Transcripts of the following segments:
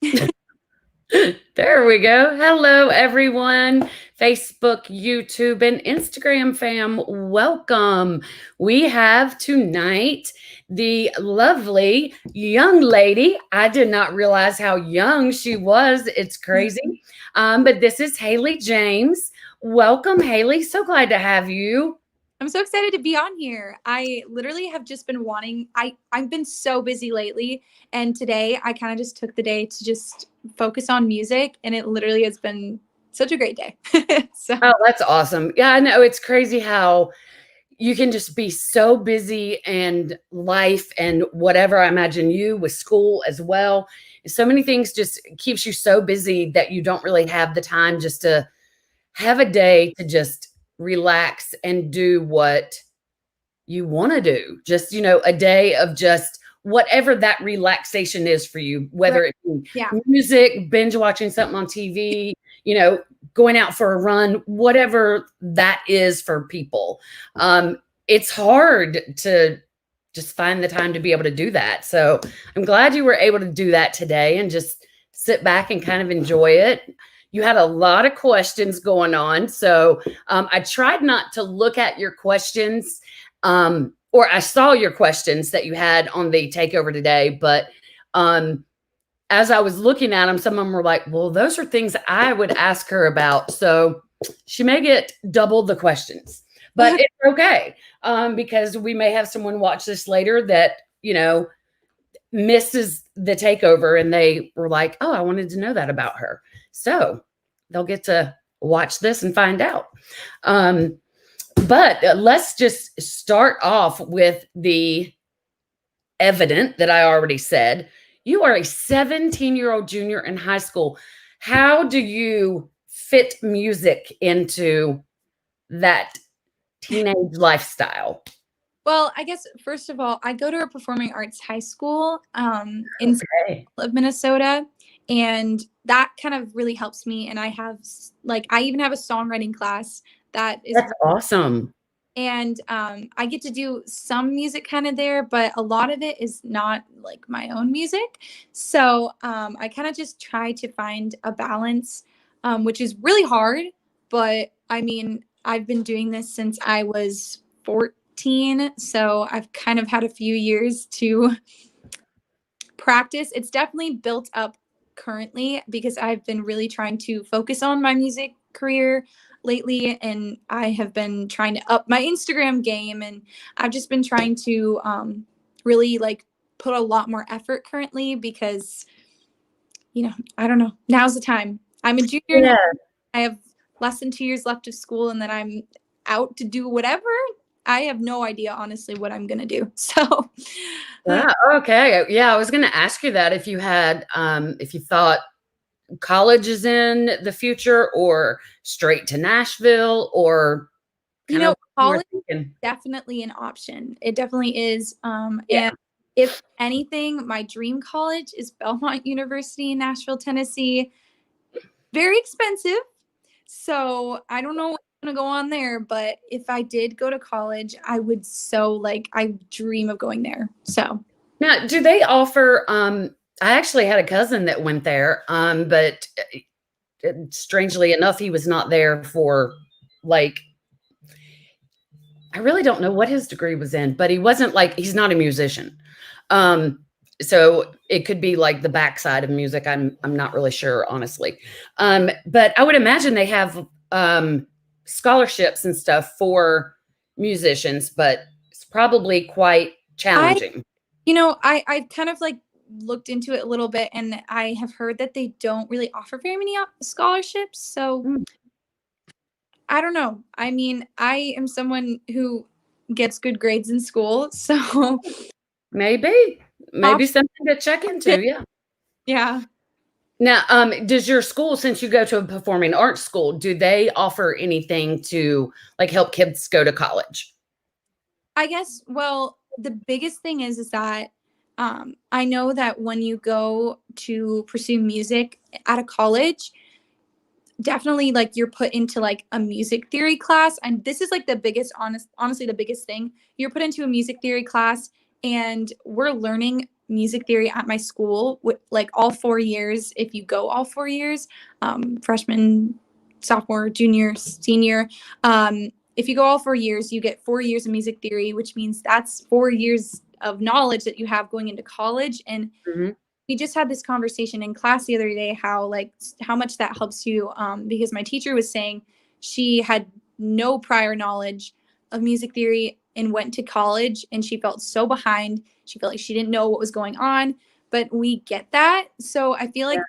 There we go. Hello, everyone. Facebook, YouTube, and Instagram fam, welcome. We have tonight the lovely young lady. I did not realize how young she was. It's crazy. But this is Hailey James. Welcome, Hailey. So glad to have you. I'm so excited to be on here. I literally have just been wanting I've been so busy lately, and today I kind of just took the day to just focus on music, and it literally has been such a great day. So, Oh, that's awesome. Yeah, I know. It's crazy how you can just be so busy and life and whatever. I imagine you with school as well. So many things just keeps you so busy that you don't really have the time just to have a day to just relax and do what you want to do. Just, a day of just whatever that relaxation is for you, right. whether it be Yeah. music, binge watching something on TV, going out for a run, whatever that is for people. It's hard to just find the time to be able to do that. So I'm glad you were able to do that today and just sit back and kind of enjoy it. You had a lot of questions going on. So I tried not to look at your questions, or I saw your questions that you had on the takeover today, but as I was looking at them, some of them were like, well, those are things I would ask her about. So she may get double the questions, but it's okay, because we may have someone watch this later that, misses the takeover and they were like, oh, I wanted to know that about her. So they'll get to watch this and find out. But let's just start off with the evident that I already said. You are a 17-year-old junior in high school. How do you fit music into that teenage lifestyle? Well, I guess first of all, I go to a performing arts high school in Okay. of Minnesota, and that kind of really helps me. And I have I even have a songwriting class that is, That's awesome. and I get to do some music kind of there, but a lot of it is not like my own music. So I kind of just try to find a balance, which is really hard. But I mean, I've been doing this since I was 14, so I've kind of had a few years to practice. It's definitely built up currently because I've been really trying to focus on my music career lately, and I have been trying to up my Instagram game, and I've just been trying to really like put a lot more effort currently because I don't know, now's the time. I'm a junior in high Yeah. school. I have less than 2 years left of school, and then I'm out to do whatever. I have no idea honestly what I'm gonna do. So Ah, okay. Yeah, I was going to ask you that if you thought college is in the future or straight to Nashville or kind of what you were college thinking. definitely an option. It definitely is. Yeah. And if anything, my dream college is Belmont University in Nashville, Tennessee. Very expensive. So I don't know what's going to go on there, but if I did go to college, I would I dream of going there. So, Now, do they offer I actually had a cousin that went there, but strangely enough, he was not there for like I really don't know what his degree was in, but he wasn't like he's not a musician. Um, so it could be like the backside of music. I'm not really sure, honestly. But I would imagine they have scholarships and stuff for musicians, but it's probably quite I, challenging. I kind of like looked into it a little bit, and I have heard that they don't really offer very many scholarships. So Mm, I don't know. I mean, I am someone who gets good grades in school, so maybe, op- maybe something to check into. Yeah. yeah. Now, does your school, since you go to a performing arts school, do they offer anything to like help kids go to college? I guess, well, the biggest thing is that I know that when you go to pursue music at a college, definitely like you're put into like a music theory class, and this is like the honestly the biggest thing. You're put into a music theory class, and we're learning music theory at my school, like all 4 years. If you go all 4 years, freshman, sophomore, junior, senior, if you go all 4 years, you get 4 years of music theory, which means that's 4 years of knowledge that you have going into college. And Mhm. we just had this conversation in class the other day, how much that helps you, because my teacher was saying she had no prior knowledge of music theory and went to college, and she felt so behind. She felt like she didn't know what was going on, but we get that. So I feel like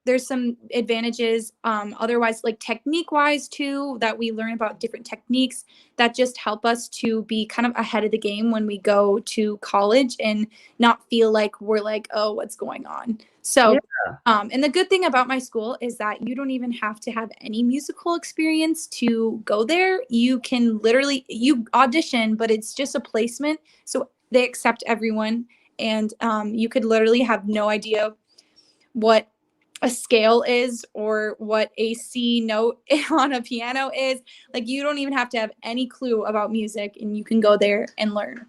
there's some advantages, otherwise, like technique wise too, that we learn about different techniques that just help us to be kind of ahead of the game when we go to college and not feel like we're like, oh, what's going on. So and the good thing about my school is that you don't even have to have any musical experience to go there. You can literally, you audition, but it's just a placement, so they accept everyone. And you could literally have no idea what a scale is or what a C note on a piano is. Like, you don't even have to have any clue about music, and you can go there and learn.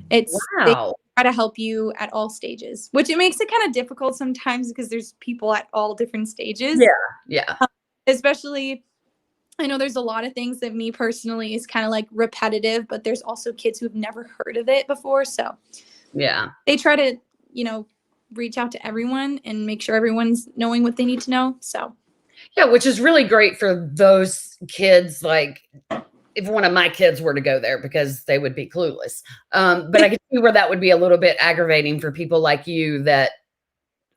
They Wow. try to help you at all stages, which it makes it kind of difficult sometimes because there's people at all different stages. Yeah. Yeah. Especially, I know there's a lot of things that me personally is kind of like repetitive, but there's also kids who've never heard of it before. So Yeah. they try to, reach out to everyone and make sure everyone's knowing what they need to know. So Yeah, which is really great for those kids. Like, if one of my kids were to go there, because they would be clueless. But I can see where that would be a little bit aggravating for people like you that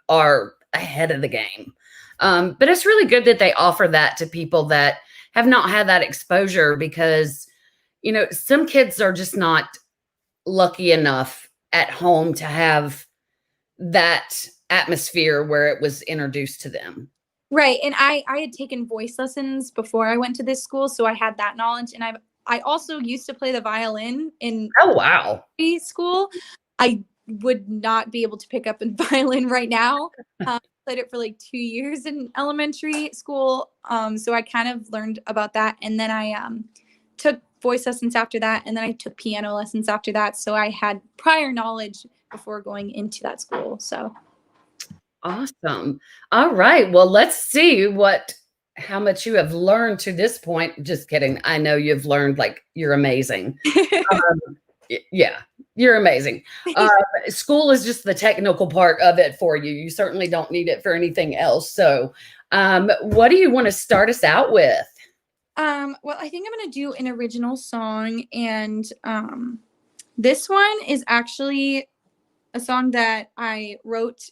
are ahead of the game. But it's really good that they offer that to people that have not had that exposure, because, some kids are just not lucky enough at home to have that atmosphere where it was introduced to them. right. And I had taken voice lessons before I went to this school, so I had that knowledge. And I also used to play the violin in Oh, wow. school. I would not be able to pick up a violin right now. Played it for like 2 years in elementary school. So I kind of learned about that. And then I took voice lessons after that. And then I took piano lessons after that. So I had prior knowledge before going into that school. So Awesome. All right. Well, let's see how much you have learned to this point. Just kidding. I know you've learned, like, you're amazing. Yeah, you're amazing. School is just the technical part of it for you. You certainly don't need it for anything else. So, what do you want to start us out with? Well, I think I'm going to do an original song. And this one is actually a song that I wrote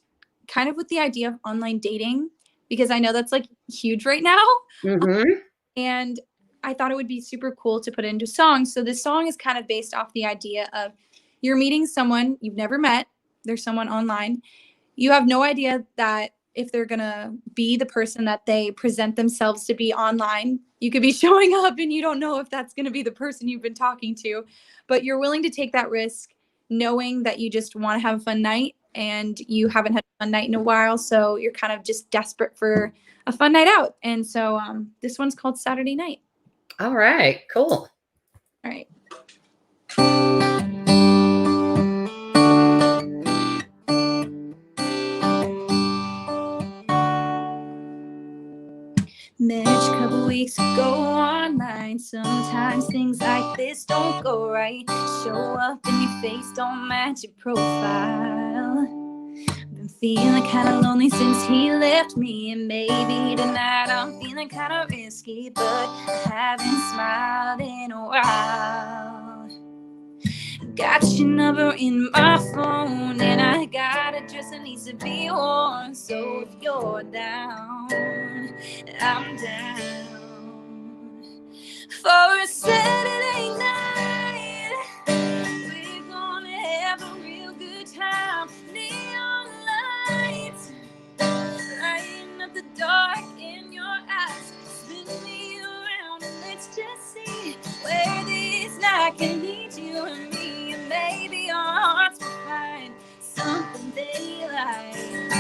kind of with the idea of online dating, because I know that's like huge right now. Mm-hmm. And I thought it would be super cool to put into song. So this song is kind of based off the idea of you're meeting someone you've never met. There's someone online. You have no idea that if they're going to be the person that they present themselves to be online. You could be showing up and you don't know if that's going to be the person you've been talking to, but you're willing to take that risk knowing that you just want to have a fun night and you haven't had a fun night in a while. So you're kind of just desperate for a fun night out. And so this one's called Saturday Night. All right. Cool. All right. Met a couple weeks ago online. Sometimes things like this don't go right. Show up and your face don't match your profile. Been feeling kind of lonely since he left me, and maybe tonight I'm feeling kind of risky, but I haven't smiled in a while. Got your number in my phone, and I got a dress that needs to be worn. So if you're down, I'm down for a Saturday night. We're gonna have a real good time. Neon lights lighting up the dark in your eyes. Spin me around and let's just see where this night can lead you and me. And maybe our hearts will find something they like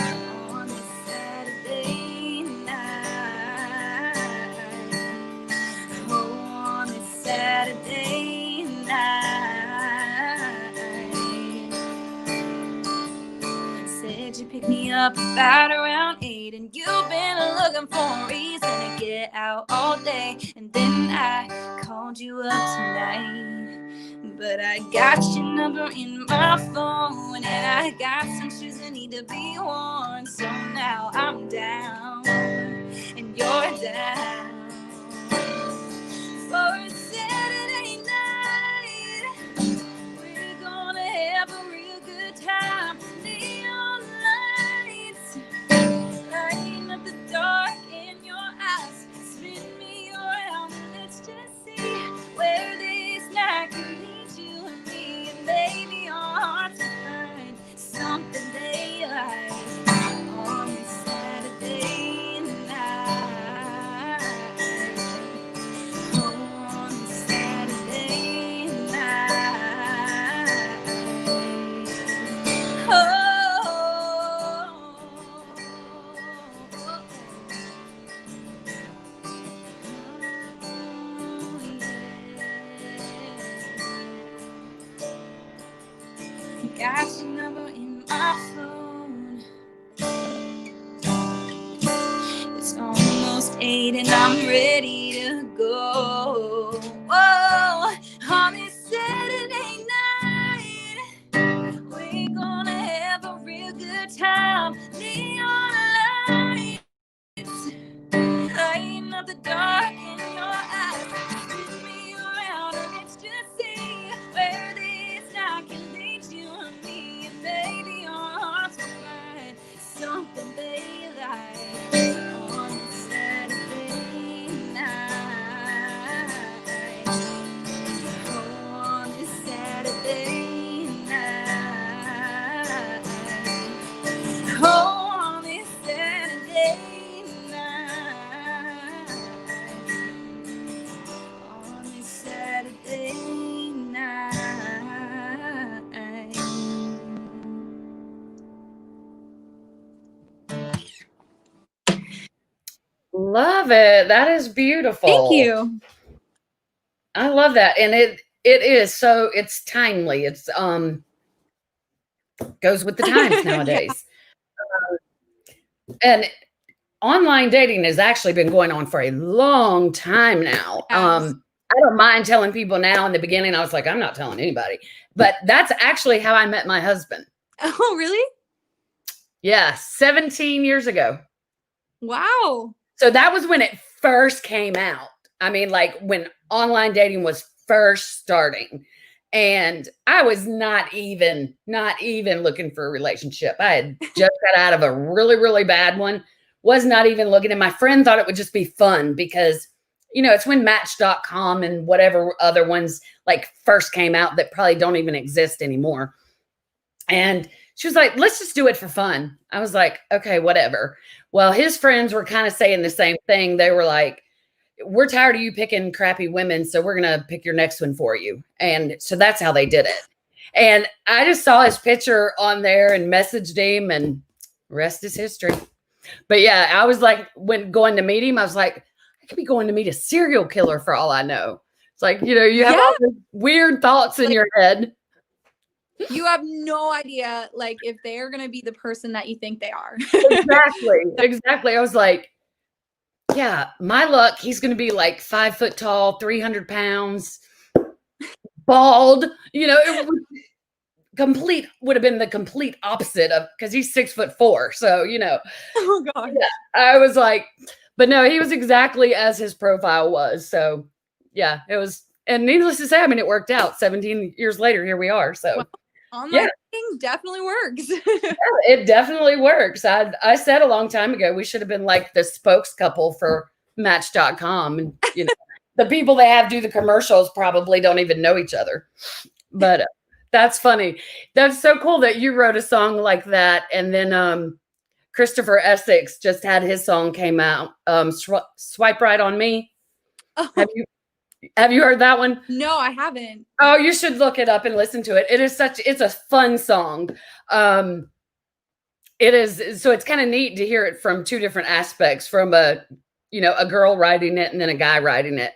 on this Saturday night. Oh, on this Saturday up about around 8, and you've been looking for a reason to get out all day. And then I called you up tonight, but I got your number in my phone, and I got some shoes that need to be worn. So now I'm down, and you're down for a Saturday night. We're gonna have a real good time. Neon lights lighting up the dark in your eyes. Spin me around and let's just see where this night can lead you and me. And maybe our hearts will find something they like on this Saturday night. On this Saturday night. Got your number in my phone. It's almost 8 and I'm ready to go. Whoa, on this Saturday night, we're gonna have a real good time. Neon lights lighting up the dark in your eyes. Spin me around and let's just see where this night can lead you and me. And baby, our hearts will find something they like on a Saturday night. On this Saturday night. On this Saturday night. On this Saturday night. Love it. That is beautiful. Thank you. I love that. And it is so it's timely. It's goes with the times nowadays. And online dating has actually been going on for a long time now. Yes. I don't mind telling people now. In the beginning, I was like, I'm not telling anybody. But that's actually how I met my husband. Oh, really? Yeah, 17 years ago. Wow. So that was when it first came out. I mean, like when online dating was first starting. And I was not even looking for a relationship. I had just got out of a really, really bad one. Was not even looking. And my friend thought it would just be fun because, you know, it's when Match.com and whatever other ones like first came out that probably don't even exist anymore. And she was like, let's just do it for fun. I was like, okay, whatever. Well, his friends were kind of saying the same thing. They were like, we're tired of you picking crappy women, so we're going to pick your next one for you. And so that's how they did it. And I just saw his picture on there and messaged him, and rest is history. But yeah, I was like, when going to meet him, I was like, I could be going to meet a serial killer for all I know. It's like, you know, you have all these weird thoughts in your head. You have no idea, like, if they're going to be the person that you think they are. Exactly. I was like, yeah, my luck, he's going to be like 5 foot tall, 300 pounds, bald. You know, it would have been the complete opposite of, because he's 6'4". So, you know. Oh, God. Yeah, I was like, but no, he was exactly as his profile was. So, yeah, it was. And needless to say, I mean, it worked out. 17 years later, here we are. So, well, online dating definitely works. Yeah, it definitely works. I said a long time ago, we should have been like the spokes couple for Match.com. And, you know, the people they have do the commercials probably don't even know each other. But that's funny. That's so cool that you wrote a song like that. And then Christopher Essex just had his song came out, Swipe Right on Me. Oh. Have you heard that one? No, I haven't. Oh, you should look it up and listen to it. It's a fun song. It is. So it's kind of neat to hear it from two different aspects, from a girl writing it and then a guy writing it.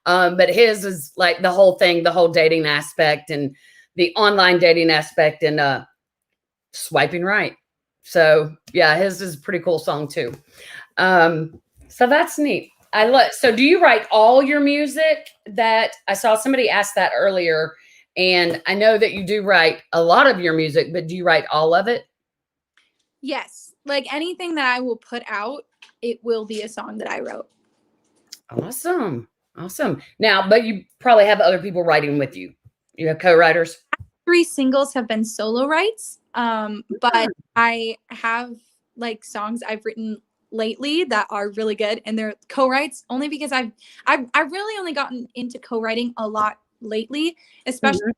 But his is like the whole thing, the whole dating aspect and the online dating aspect and swiping right. So yeah, his is a pretty cool song too. So that's neat. I love. So do you write all your music? That I saw somebody ask that earlier, and I know that you do write a lot of your music, but do you write all of it? Yes. Like anything that I will put out, it will be a song that I wrote. Awesome. Awesome. Now, but you probably have other people writing with you. You have co-writers. 3 singles have been solo writes. But I have like songs I've written lately that are really good, and they're co-writes only because I've really only gotten into co-writing a lot lately, especially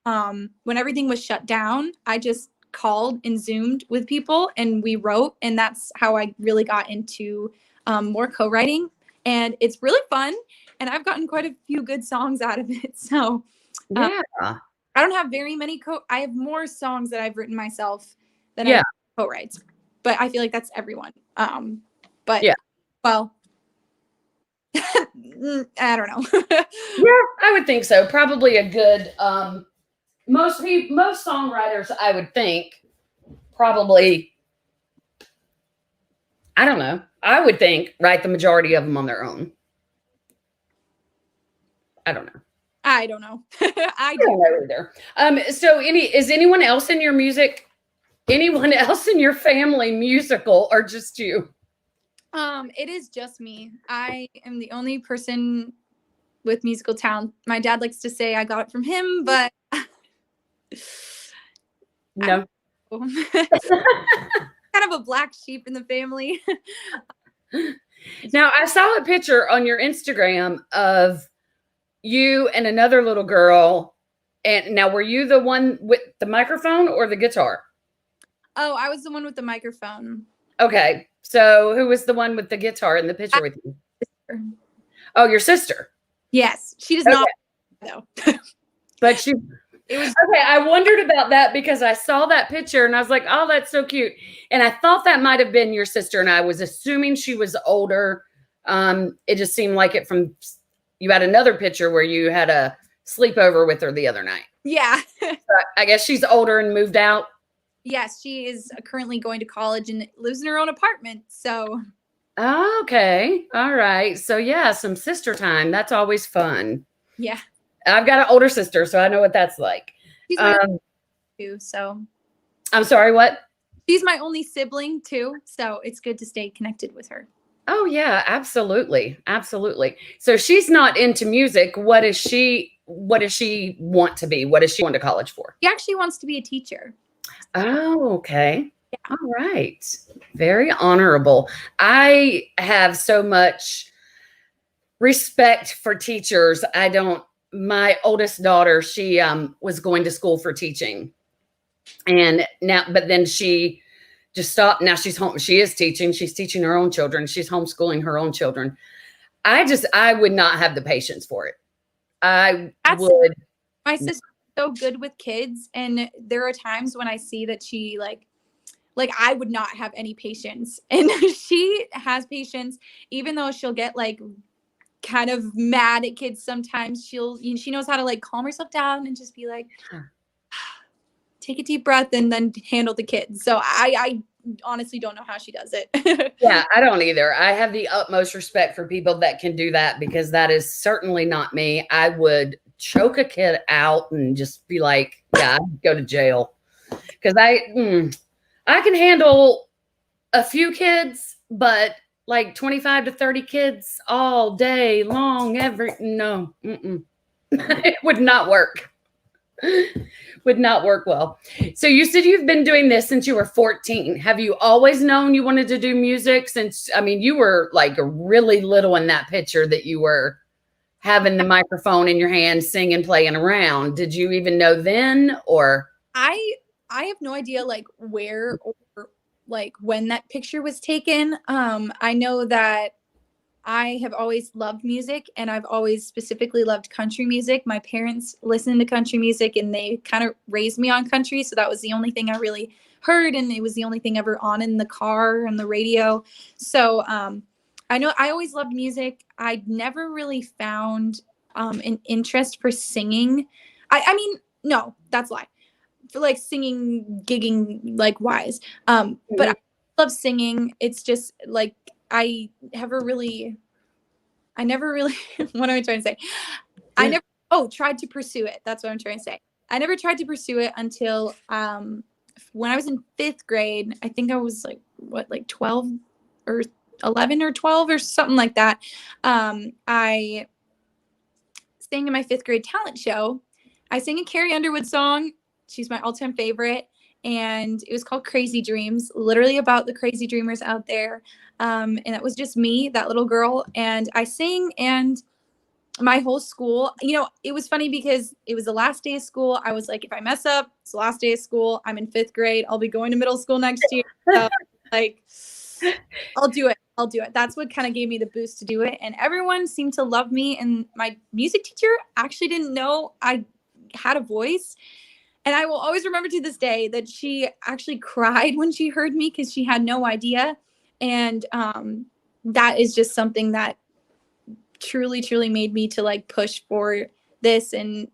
Mhm. when everything was shut down. I just called and Zoomed with people and we wrote, and that's how I really got into more co-writing. And it's really fun, and I've gotten quite a few good songs out of it. So um, Yeah. I don't have very many I have more songs that I've written myself than I Yeah. co-writes, but I feel like that's everyone. But Yeah. well, I don't know. Yeah, I would think so. Probably a good most songwriters I would think probably I don't know. I would think write the majority of them on their own. I don't know. I don't know. I I do. don't know either. So is anyone else in your music, anyone else in your family musical or just you? It is just me. I am the only person with musical talent. My dad likes to say I got it from him, but I No. don't know. Kind of a black sheep in the family. Now I saw a picture on your Instagram of you and another little girl. And now were you the one with the microphone or the guitar? Oh, I was the one with the microphone. Okay. So who was the one with the guitar in the picture with you? Oh, your sister. Yes, she does Okay. not though. But she It was okay, I wondered about that because I saw that picture and I was like, "Oh, that's so cute." And I thought that might have been your sister, and I was assuming she was older. It just seemed like it from you had another picture where you had a sleepover with her the other night. yeah. I guess she's older and moved out. Yes, she is currently going to college and lives in her own apartment. So Oh, okay. All right. So yeah, some sister time. That's always fun. yeah, I've got an older sister, so I know what that's like. she's my Um, too. So I'm sorry, what? she's my only sibling too. So it's good to stay connected with her. Oh yeah, absolutely. Absolutely. So she's not into music. What does she want to be? What is she going to college for? She actually wants to be a teacher. Oh, okay. Yeah. All right. Very honorable. I have so much respect for teachers. I don't my oldest daughter, she was going to school for teaching. And now but then she just stopped. Now she's home. She is teaching. She's teaching her own children. She's homeschooling her own children. I would not have the patience for it. I That's would. my sister's so good with kids, and there are times when I see that she like I would not have any patience, and she has patience, even though she'll get like kind of mad at kids sometimes. She knows how to like calm herself down and just be like, take a deep breath and then handle the kids. So I honestly don't know how she does it. Yeah, I don't either. I have the utmost respect for people that can do that because that is certainly not me. I would choke a kid out and just be like, yeah, I'd go to jail because I can handle a few kids, but like 25 to 30 kids all day long, no, it would not work. Would not work well. So you said you've been doing this since you were 14. Have you always known you wanted to do music since, I mean, you were like really little in that picture that you were having the microphone in your hand, singing, playing around. Did you even know then or? I have no idea like where or like when that picture was taken. I know that I have always loved music, and I've always specifically loved country music. My parents listened to country music and they kind of raised me on country. So that was the only thing I really heard. And it was the only thing ever on in the car and the radio. So I know I always loved music. I never really found an interest for singing. I mean, no, that's a lie. for like singing, gigging like wise. But Mhm. I love singing. It's just like I never really what am I trying to say? I never tried to pursue it. That's what I'm trying to say. I never tried to pursue it until when I was in 5th grade. I think I was like what, like 12 or 11 or 12 or something like that. I sang in my 5th grade talent show. I sang a Carrie Underwood song. She's my all-time favorite. And it was called Crazy Dreams, literally about the crazy dreamers out there. And it was just me, that little girl. And I sang, and my whole school, it was funny because it was the last day of school. I was like, if I mess up, it's the last day of school. I'm in 5th grade. I'll be going to middle school next year. So, like, I'll do it. I'll do it. That's what kind of gave me the boost to do it. And everyone seemed to love me. And my music teacher actually didn't know I had a voice. And I will always remember to this day that she actually cried when she heard me because she had no idea. And that is just something that truly, truly made me to like push for this, and,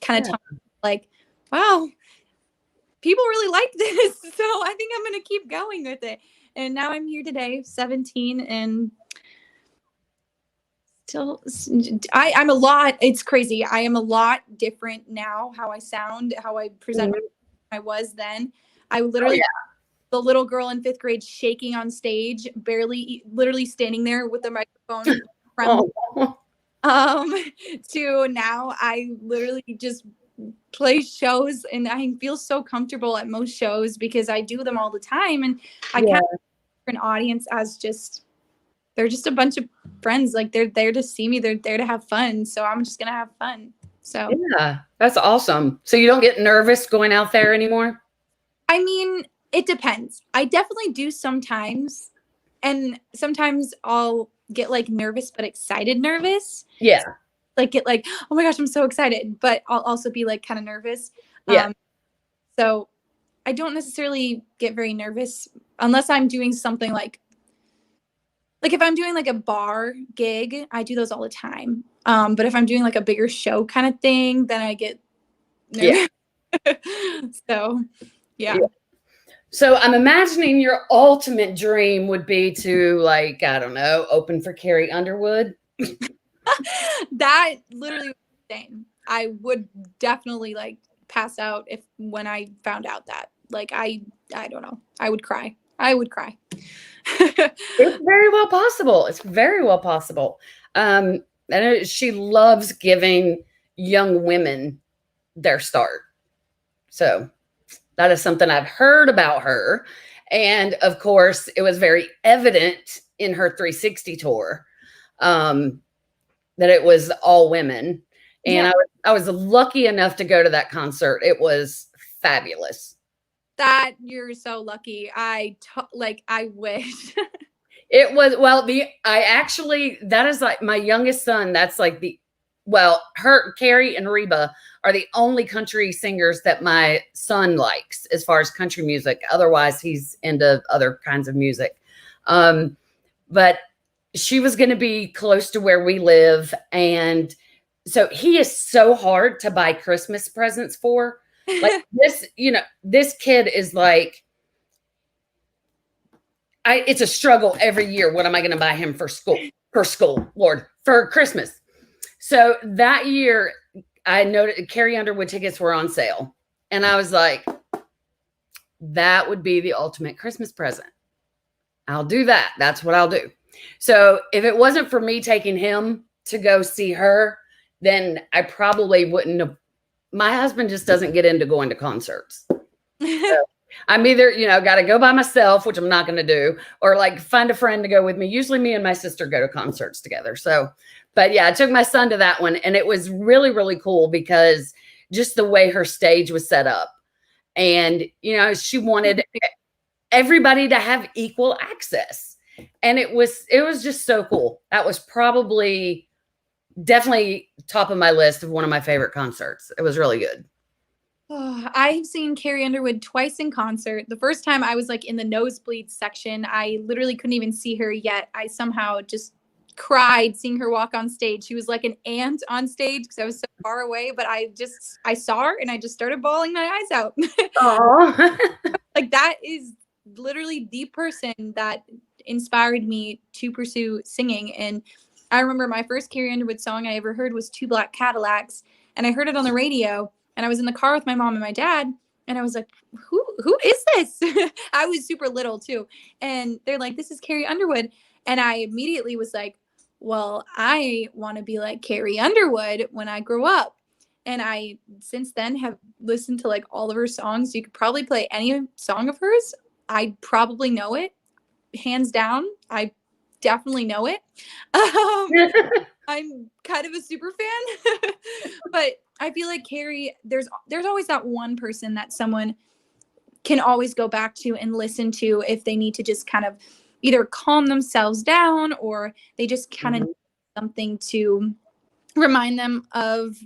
kind of tell me, like, wow, people really like this. So I think I'm going to keep going with it. And now I'm here today, 17, and still, I'm a lot. It's crazy. I am a lot different now, how I sound, how I present. Mhm. I was then. I Oh, literally, yeah. the little girl in 5th grade shaking on stage, literally standing there with the microphone trembling. Oh. um to now I literally just play shows, and I feel so comfortable at most shows because I do them all the time, and I Yeah. can't an audience as just they're just a bunch of friends. Like, they're there to see me, they're there to have fun, so I'm just gonna have fun. So Yeah. That's awesome. So you don't get nervous going out there anymore? I mean, it depends. I definitely do sometimes, and sometimes I'll get like nervous but excited nervous, Yeah. like get like, oh my gosh, I'm so excited, but I'll also be like kind of nervous. Yeah. So I don't necessarily get very nervous unless I'm doing something like if I'm doing like a bar gig, I do those all the time. But if I'm doing like a bigger show kind of thing, then I get Yeah. nervous. So yeah. Yeah. So I'm imagining your ultimate dream would be to, like, I don't know, open for Carrie Underwood. That literally was insane. I would definitely like pass out if when I found out that. Like, I don't know. I would cry. I would cry. It's very well possible. It's very well possible. And she loves giving young women their start. So that is something I've heard about her. And of course, it was very evident in her 360 tour, um, that it was all women. And Yeah. I was lucky enough to go to that concert. It was fabulous. That you're so lucky. Like, I wish. It was, well, I actually, that is like my youngest son. That's like her, Carrie and Reba are the only country singers that my son likes as far as country music. Otherwise, he's into other kinds of music. Um, but she was going to be close to where we live. And so he is so hard to buy Christmas presents for. Like this, this kid is like, it's a struggle every year. What am I going to buy him for school, Lord, for Christmas? So that year, I noted Carrie Underwood tickets were on sale. And I was like, that would be the ultimate Christmas present. I'll do that. That's what I'll do. So if it wasn't for me taking him to go see her, then I probably wouldn't have. My husband just doesn't get into going to concerts. So I'm either, got to go by myself, which I'm not going to do, or like find a friend to go with me. Usually me and my sister go to concerts together. So, but yeah, I took my son to that one, and it was really, really cool because just the way her stage was set up. And, she wanted everybody to have equal access. And it was just so cool. That was probably definitely top of my list of one of my favorite concerts. It was really good. Oh, I've seen Carrie Underwood twice in concert. The first time I was like in the nosebleed section. I literally couldn't even see her yet. I somehow just cried seeing her walk on stage. She was like an ant on stage because I was so far away, but I saw her and I just started bawling my eyes out. Oh. Like that is literally the person that inspired me to pursue singing. And I remember my first Carrie Underwood song I ever heard was Two Black Cadillacs, and I heard it on the radio, and I was in the car with my mom and my dad, and I was like, who is this? I was super little too. And they're like, this is Carrie Underwood. And I immediately was like, well, I want to be like Carrie Underwood when I grow up. And I since then have listened to like all of her songs. You could probably play any song of hers. I probably know it. Hands down. I definitely know it. I'm kind of a super fan. But I feel like Carrie, there's always that one person that someone can always go back to and listen to if they need to just kind of either calm themselves down or they just kind of need something to remind them of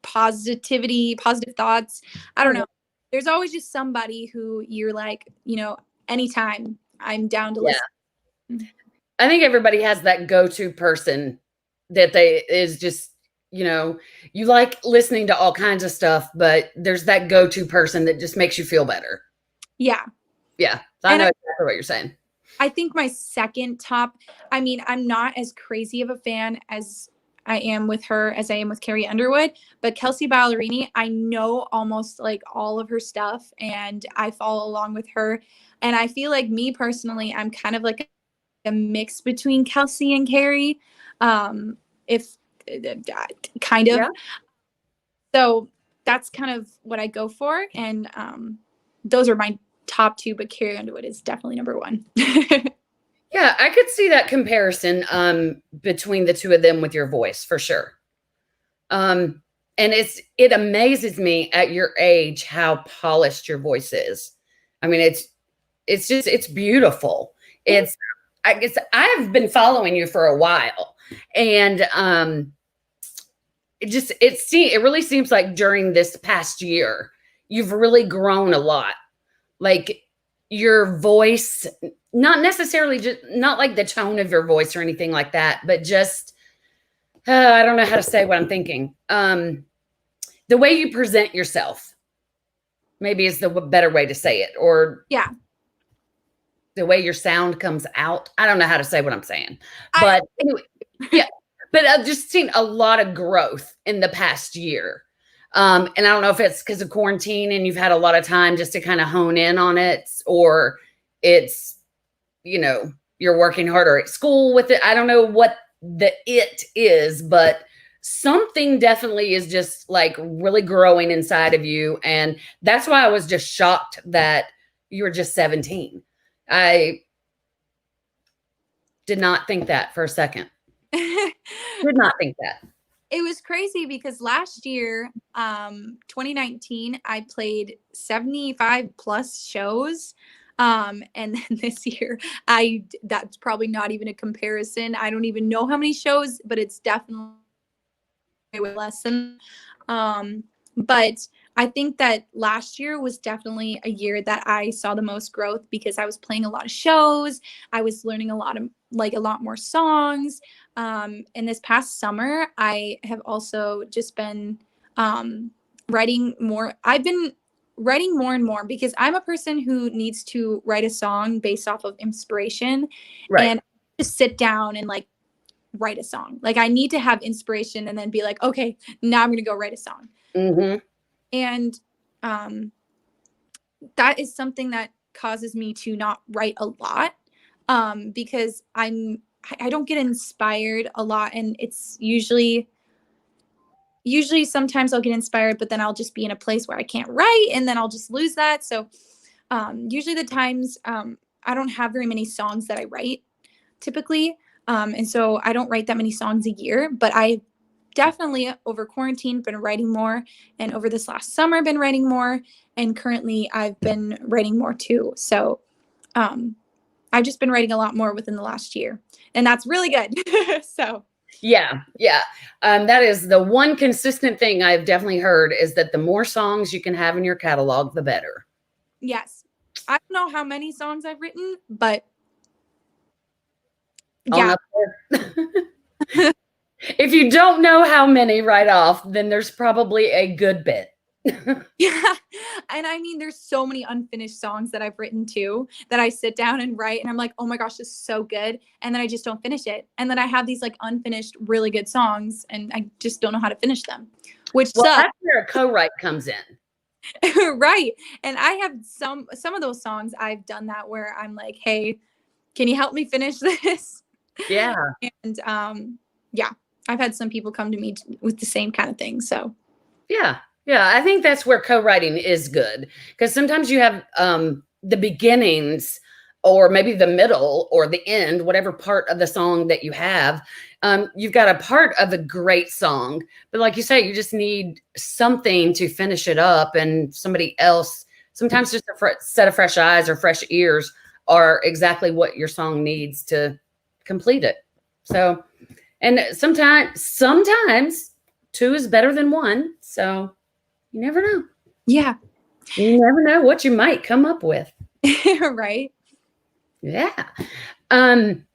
positivity, positive thoughts. I don't know. There's always just somebody who you're like, anytime I'm down to listen. I think everybody has that go-to person that is just, you like listening to all kinds of stuff, but there's that go-to person that just makes you feel better. Yeah. Yeah. I know exactly what you're saying. I think my second top, I'm not as crazy of a fan as I am with her as I am with Carrie Underwood, but Kelsey Ballerini, I know almost like all of her stuff and I follow along with her. And I feel like me personally, I'm kind of like a mix between Kelsey and Carrie. If kind of. Yeah. So that's kind of what I go for. And those are my top two, but Carrie Underwood is definitely number one. Yeah, I could see that comparison between the two of them with your voice for sure. And it amazes me at your age how polished your voice is. I mean, it's beautiful. I guess I've been following you for a while, and it really seems like during this past year you've really grown a lot. Like your voice, not necessarily just not like the tone of your voice or anything like that, but just I don't know how to say what I'm thinking. The way you present yourself, maybe is the better way to say it, or yeah, the way your sound comes out. I don't know how to say what I'm saying, but anyway, yeah. But I've just seen a lot of growth in the past year. And I don't know if it's because of quarantine and you've had a lot of time just to kind of hone in on it, or it's, you're working harder at school with it. I don't know what it is, but something definitely is just like really growing inside of you. And that's why I was just shocked that you were just 17. I did not think that for a second. Did not think that. It was crazy because last year, 2019, I played 75 plus shows. And then this year, that's probably not even a comparison. I don't even know how many shows, but it's definitely less than. But I think that last year was definitely a year that I saw the most growth because I was playing a lot of shows. I was learning a lot more songs. And this past summer, I have also just been writing more. I've been writing more and more because I'm a person who needs to write a song based off of inspiration. Right. And just sit down and like write a song. Like I need to have inspiration and then be like, okay, now I'm going to go write a song. Mm-hmm. And that is something that causes me to not write a lot because I don't get inspired a lot, and it's usually sometimes I'll get inspired, but then I'll just be in a place where I can't write, and then I'll just lose that. So usually the times I don't have very many songs that I write typically, and so I don't write that many songs a year, but I definitely over quarantine been writing more, and over this last summer been writing more, and currently I've been writing more too. So I've just been writing a lot more within the last year, and that's really good. So yeah. That is the one consistent thing I've definitely heard, is that the more songs you can have in your catalog, the better. Yes. I don't know how many songs I've written, but on Yeah. up there? If you don't know how many right off, then there's probably a good bit. Yeah. And I mean, there's so many unfinished songs that I've written too that I sit down and write and I'm like, oh my gosh, this is so good. And then I just don't finish it. And then I have these like unfinished, really good songs and I just don't know how to finish them, which Well, sucks. that's where a co-write comes in. Right. And I have some of those songs I've done that where I'm like, hey, can you help me finish this? Yeah. And yeah, I've had some people come to me with the same kind of thing. So Yeah. Yeah. I think that's where co-writing is good because sometimes you have the beginnings or maybe the middle or the end, whatever part of the song that you have. You've got a part of a great song, but like you say, you just need something to finish it up, and somebody else, sometimes just a set of fresh eyes or fresh ears are exactly what your song needs to complete it. So, and sometimes two is better than one. So you never know. yeah. You never know what you might come up with. Right. Yeah. Um,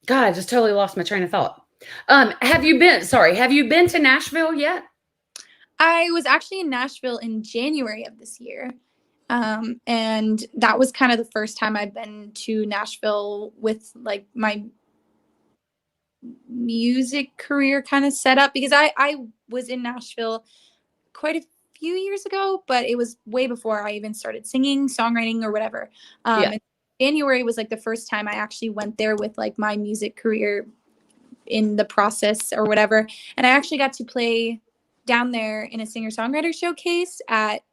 God, I just totally lost my train of thought. Have you been to Nashville yet? I was actually in Nashville in January of this year. And that was kind of the first time I've been to Nashville with like my music career kind of set up because I was in Nashville quite a few years ago, but it was way before I even started singing, songwriting, or whatever. Yeah. And January was like the first time I actually went there with like my music career in the process or whatever. And I actually got to play down there in a singer-songwriter showcase at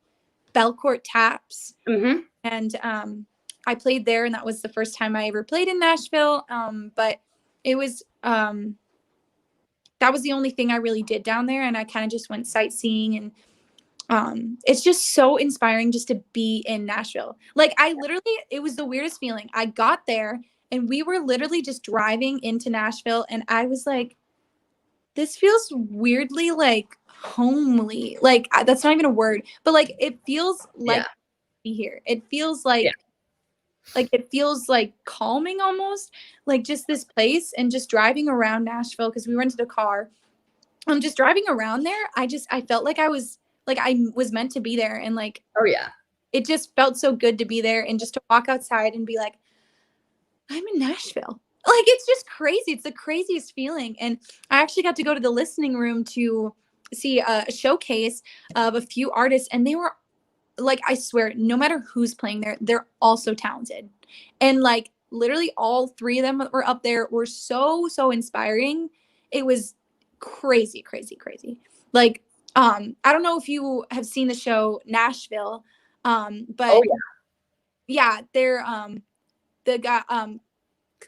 Belcourt Taps. Mm-hmm. And I played there, and that was the first time I ever played in Nashville. But it was that was the only thing I really did down there, and I kind of just went sightseeing, and it's just so inspiring just to be in Nashville. Like I literally, it was the weirdest feeling. I got there, and we were literally just driving into Nashville, and I was like, this feels weirdly like homely. Like that's not even a word, but like it feels like be here. It feels Yeah. like it feels like calming almost, like just this place and just driving around Nashville because we rented a car. I'm just driving around there. I felt like I was meant to be there, and like Oh yeah. it just felt so good to be there and just to walk outside and be like, I'm in Nashville. Like it's just crazy. It's the craziest feeling. And I actually got to go to the listening room to see a showcase of a few artists, and they were like, I swear, no matter who's playing there, they're all so talented. And like literally all three of them that were up there were so inspiring. It was crazy, crazy, crazy. Like, I don't know if you have seen the show Nashville, but Oh yeah. yeah, they're the guy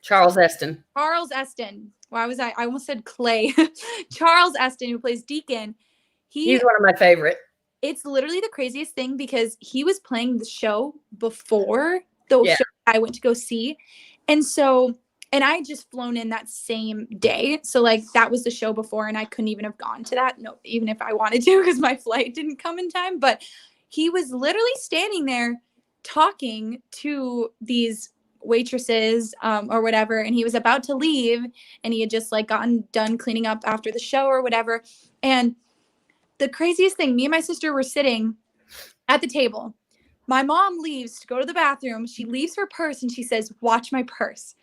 Charles Eston. Charles Eston. Why was I almost said Clay. Charles Eston, who plays Deacon. He's one of my favorite. It's literally the craziest thing because he was playing the show before the show I went to go see. And so, and I had just flown in that same day. So like that was the show before, and I couldn't even have gone to that. No, even if I wanted to, because my flight didn't come in time. But he was literally standing there talking to these waitresses or whatever, and he was about to leave, and he had just like gotten done cleaning up after the show or whatever. And the craziest thing, me and my sister were sitting at the table. My mom leaves to go to the bathroom. She leaves her purse and she says, watch my purse.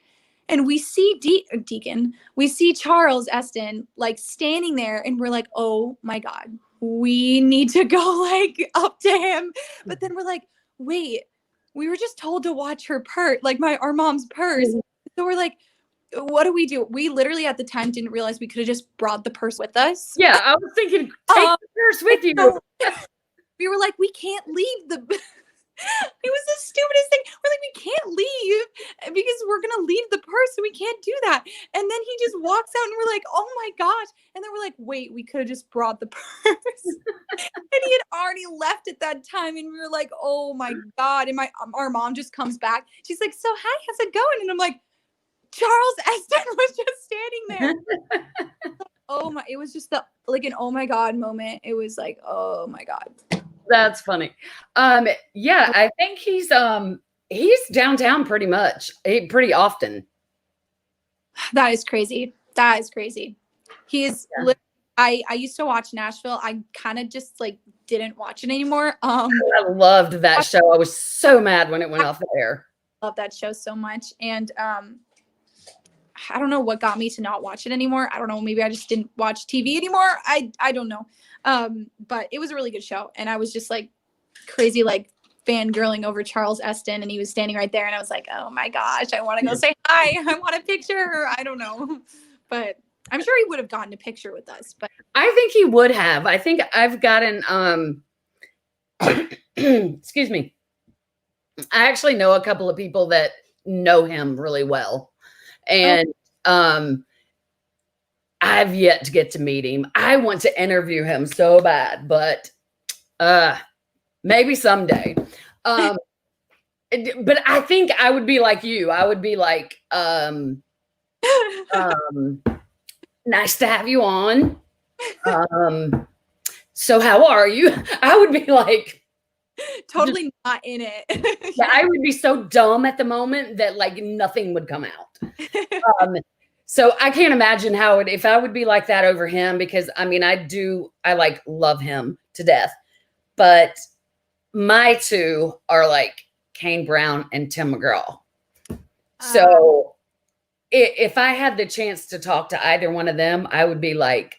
And we see Deacon, we see Charles Eston like standing there, and we're like, oh my God, we need to go like up to him. But then we're like, wait, we were just told to watch her purse, like our mom's purse. So we're like, what do we do? We literally at the time didn't realize we could have just brought the purse with us. Yeah, I was thinking, take the purse with you. So we were like, we can't leave the. It was the stupidest thing. We're like, we can't leave because we're gonna leave the purse, and we can't do that. And then he just walks out, and we're like, oh my gosh. And then we're like, wait, we could have just brought the purse. And he had already left at that time, and we were like, oh my God. And our mom just comes back. She's like, so hi, how's it going? And I'm like, Charles Eston was just standing there. Oh my, it was just like an oh my God moment. It was like, oh my God. That's funny. Yeah, I think he's downtown pretty much, pretty often. That is crazy. That is crazy. He is Yeah. I used to watch Nashville. I kind of just like didn't watch it anymore. I loved that show. I was so mad when it went off the air. I love that show so much. And I don't know what got me to not watch it anymore. I don't know. Maybe I just didn't watch TV anymore. I don't know. But it was a really good show. And I was just like crazy, like fangirling over Charles Eston. And he was standing right there. And I was like, oh my gosh, I want to go say hi. I want a picture. I don't know. But I'm sure he would have gotten a picture with us. But I think he would have. I think I've gotten, excuse me. I actually know a couple of people that know him really well. And I've yet to get to meet him. I want to interview him so bad, but maybe someday. But I think I would be like you. I would be like, nice to have you on. So how are you? I would be like, totally not in it. yeah, I would be so dumb at the moment that like nothing would come out. So I can't imagine how if I would be like that over him, because I mean, I like love him to death, but my two are like Kane Brown and Tim McGraw. So if I had the chance to talk to either one of them, I would be like,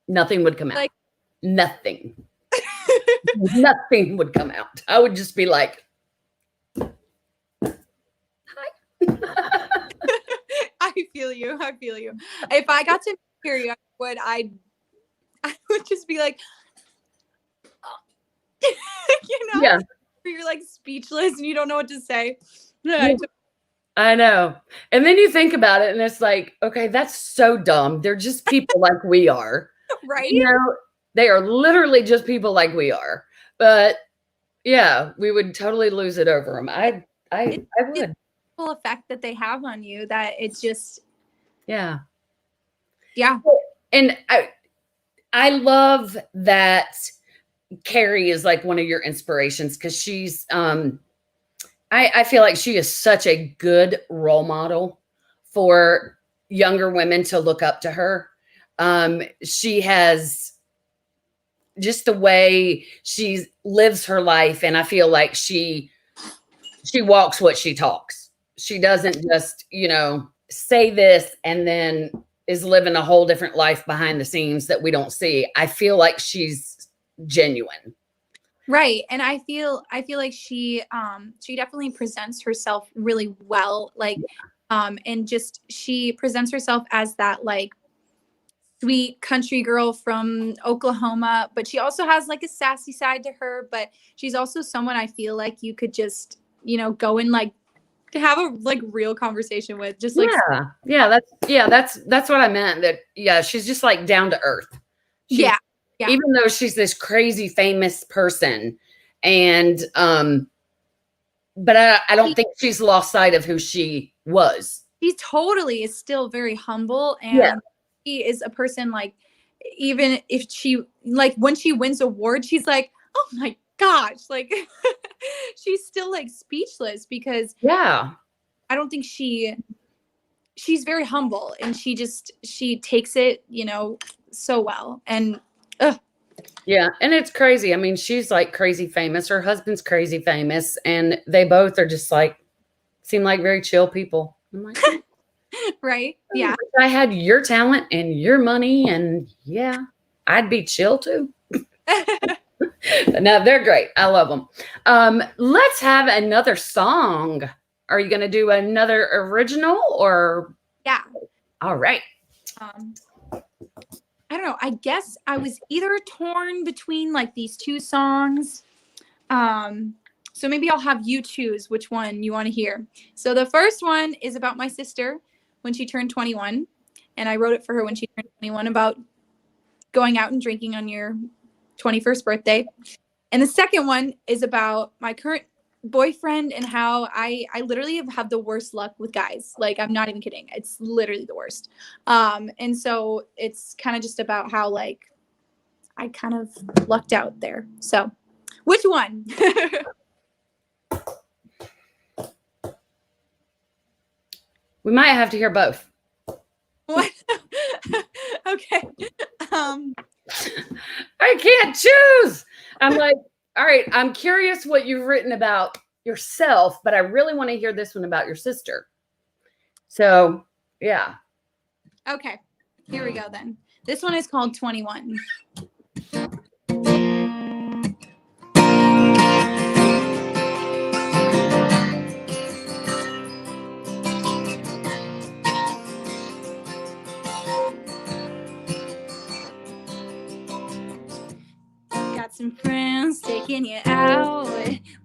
nothing would come out. Like, nothing. Nothing would come out. I would just be like, I feel you. I feel you. If I got to hear you, I would just be like, you know, yeah. you're like speechless and you don't know what to say. I know. And then you think about it and it's like, okay, that's so dumb. They're just people like we are. Right? You know, they are literally just people like we are. But yeah, we would totally lose it over them. I would. Full effect that they have on you that it's just yeah. And I love that Carrie is like one of your inspirations, because she's I feel like she is such a good role model for younger women to look up to her. She has just the way she lives her life, and I feel like she walks what she talks. She doesn't just, say this and then is living a whole different life behind the scenes that we don't see. I feel like she's genuine. Right. And I feel like she definitely presents herself really well. Like, and just, she presents herself as that like sweet country girl from Oklahoma, but she also has like a sassy side to her, but she's also someone I feel like you could just, go and like to have a like real conversation with, just like that's what I meant. That she's just like down to earth. Yeah. Even though she's this crazy famous person, and but I don't think she's lost sight of who she was. She totally is still very humble, and she is a person like, even if she like when she wins awards, she's like, oh my gosh, like she's still like speechless, because I don't think she's very humble, and she takes it, so well. And yeah, and it's crazy. I mean, she's like crazy famous. Her husband's crazy famous, and they both are just like seem like very chill people. I'm like, right? Yeah. If I had your talent and your money, and I'd be chill too. No, they're great. I love them. Let's have another song. Are you going to do another original or? Yeah. All right. I don't know. I guess I was either torn between like these two songs. So maybe I'll have you choose which one you want to hear. So the first one is about my sister when she turned 21. And I wrote it for her when she turned 21, about going out and drinking on your 21st birthday. And the second one is about my current boyfriend and how I literally have had the worst luck with guys. Like, I'm not even kidding. It's literally the worst. And so it's kind of just about how like I kind of lucked out there. So which one? We might have to hear both. What? Okay. I can't choose. I'm like, all right, I'm curious what you've written about yourself, but I really want to hear this one about your sister. So, yeah. Okay. Here we go then. This one is called 21. Got some friends taking you out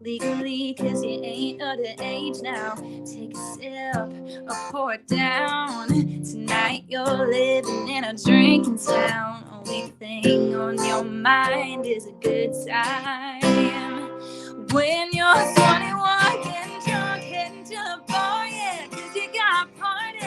legally, cause you ain't underage now. Take a sip or pour it down. Tonight you're living in a drinking town. Only thing on your mind is a good time. When you're 21, getting drunk, heading to the bar, yeah, cause you got a party.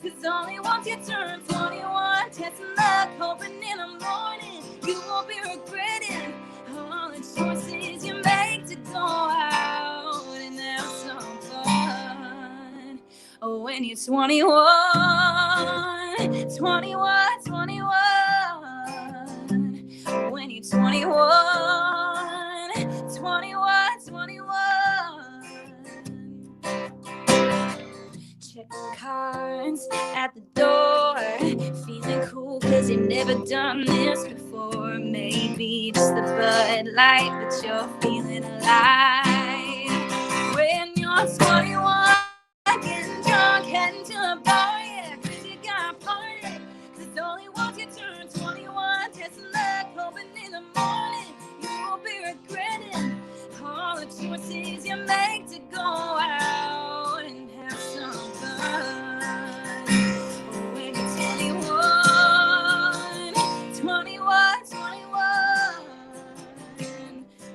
Cause only once you turn 21, testing luck, hoping in the morning you won't be regretting all the choices you make to go out and have some fun. Oh, when you're 21, 21, 21. When you're 21, 21, 21. Check the cards at the door. Feeling cool cause you've never done this before. Maybe just the Bud Light, but you're feeling alive. When you're 21, getting drunk, heading to a bar, yeah, cause you got a party. Cause only once you turn 21, testing luck, hoping in the morning you won't be regretting all the choices you make to go out and have some fun. When you're 21, 21, 21.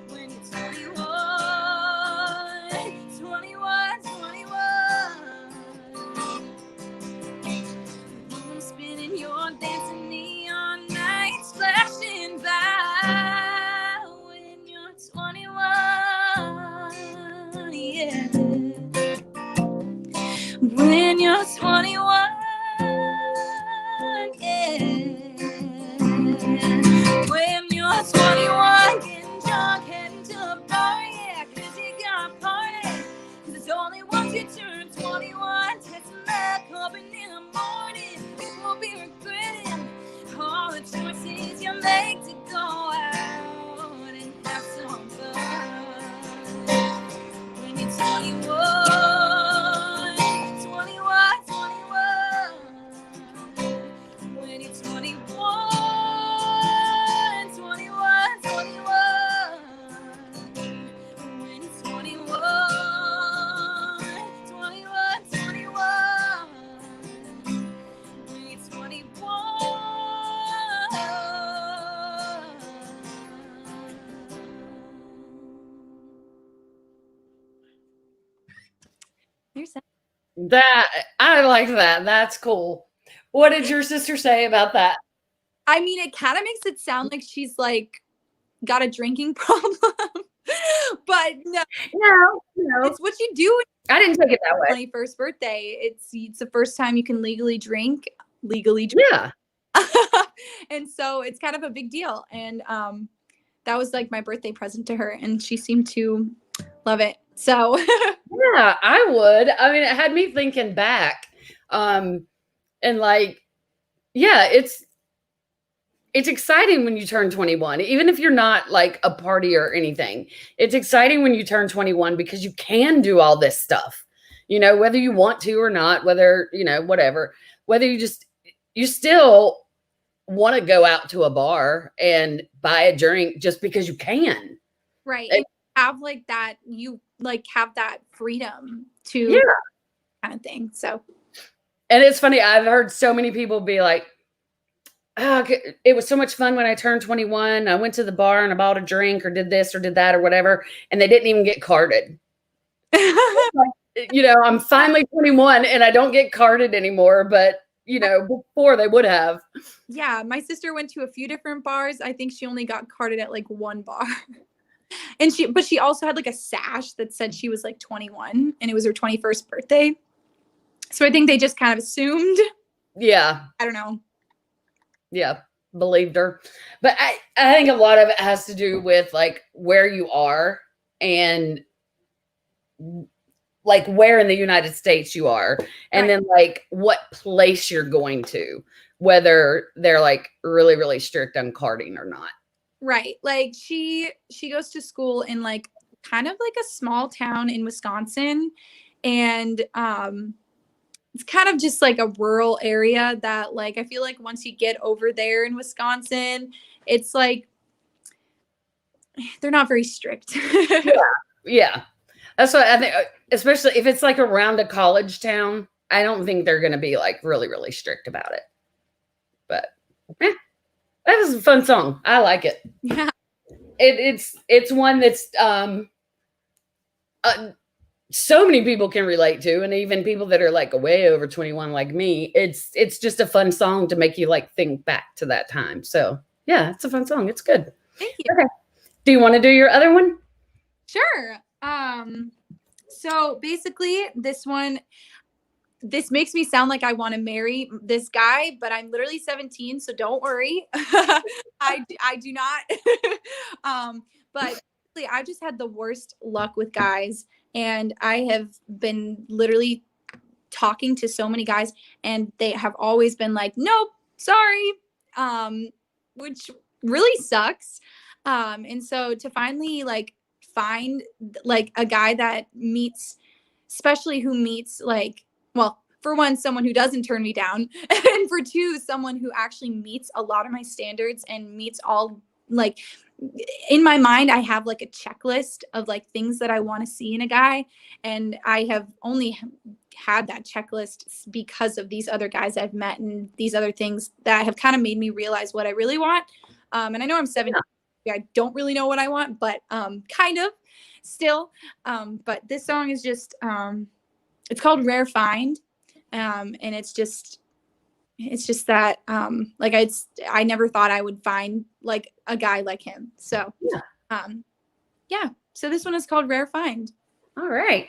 When you're 21, 21, 21. Moon spinning, you're dancing neon nights flashing by. When you're 21, yeah. When you're 21, yeah. When you're 21, getting drunk, heading to a bar, yeah, cause you got a party. Cause it's only once you turn 21, testing luck, hoping in the morning you won't be regretting all the choices you make to go out and have some fun. When you're 21, 21, 21. When you're 21, 21, 21. When you're 21, 21, 21. When you're 21. Here's that. That I like that. That's cool. What did your sister say about that? I mean, it kind of makes it sound like she's like got a drinking problem. But no, No, it's what you do I didn't take it that way. on your 21st birthday. It's the first time you can legally drink. Yeah. And so it's kind of a big deal. And that was like my birthday present to her, and she seemed to love it. So Yeah, I would. I mean, it had me thinking back. And like, yeah, it's exciting when you turn 21, even if you're not like a party or anything. It's exciting when you turn 21 because you can do all this stuff, whether you want to or not, whether, whatever, whether you still want to go out to a bar and buy a drink just because you can. right. And have like that, you like have that freedom to Yeah. kind of thing. So, and it's funny. I've heard so many people be like, oh, it was so much fun when I turned 21. I went to the bar and I bought a drink or did this or did that or whatever. And they didn't even get carded. I'm finally 21 and I don't get carded anymore, but before they would have. Yeah. My sister went to a few different bars. I think she only got carded at like one bar. And she also had like a sash that said she was like 21 and it was her 21st birthday. So I think they just kind of assumed. Yeah. I don't know. Yeah. Believed her. But I think a lot of it has to do with like where you are and like where in the United States you are, and Right. then like what place you're going to, whether they're like really, really strict on carding or not. Right. Like she goes to school in like kind of like a small town in Wisconsin, and it's kind of just like a rural area that like I feel like once you get over there in Wisconsin, it's like they're not very strict. Yeah. That's what I think, especially if it's like around a college town. I don't think they're going to be like really, really strict about it. But yeah, that was a fun song. I like it. Yeah. It's one that's uh, so many people can relate to, and even people that are like way over 21 like me. It's just a fun song to make you like think back to that time. So yeah, it's a fun song. It's good. Thank you. Okay. Do you want to do your other one? Sure. So basically this makes me sound like I want to marry this guy, but I'm literally 17, so don't worry. I do not. But basically, I've just had the worst luck with guys, and I have been literally talking to so many guys, and they have always been like, "Nope, sorry," which really sucks. And so to finally like find like a guy that meets, especially who meets like, well, for one, someone who doesn't turn me down, and for two, someone who actually meets a lot of my standards and meets all like in my mind, I have like a checklist of like things that I want to see in a guy, and I have only had that checklist because of these other guys I've met and these other things that have kind of made me realize what I really want. And I know I'm 17. I don't really know what I want, but kind of still. But this song is just it's called Rare Find, and it's just that like I never thought I would find like a guy like him. So yeah, so this one is called Rare Find. All right.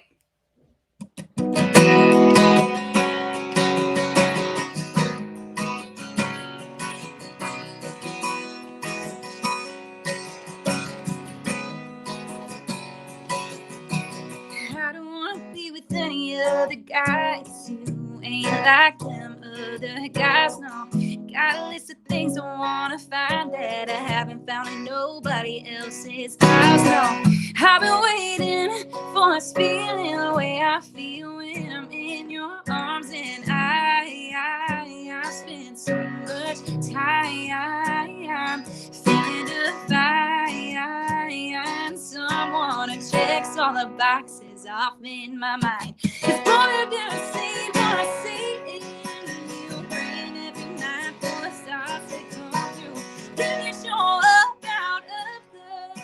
I don't want to be with any other guys. You ain't like them other guys, no. Got a list of things I want to find that I haven't found in nobody else's eyes, no. I've been waiting for this feeling the way I feel when I'm in your arms, and I spend so much time feeling divine. Someone who checks all the boxes off in my mind. 'Cause boy, I've never seen what I see. You bring every night for the stars to come through. Then you show up out of the blue,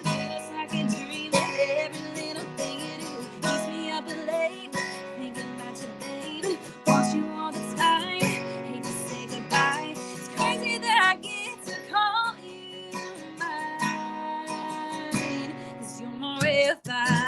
just like a dream with every little thing you do. Keeps me up late, thinking about you, baby. Want you all the time, hate to say goodbye. It's crazy that I get to call you mine, 'cause you're my real find.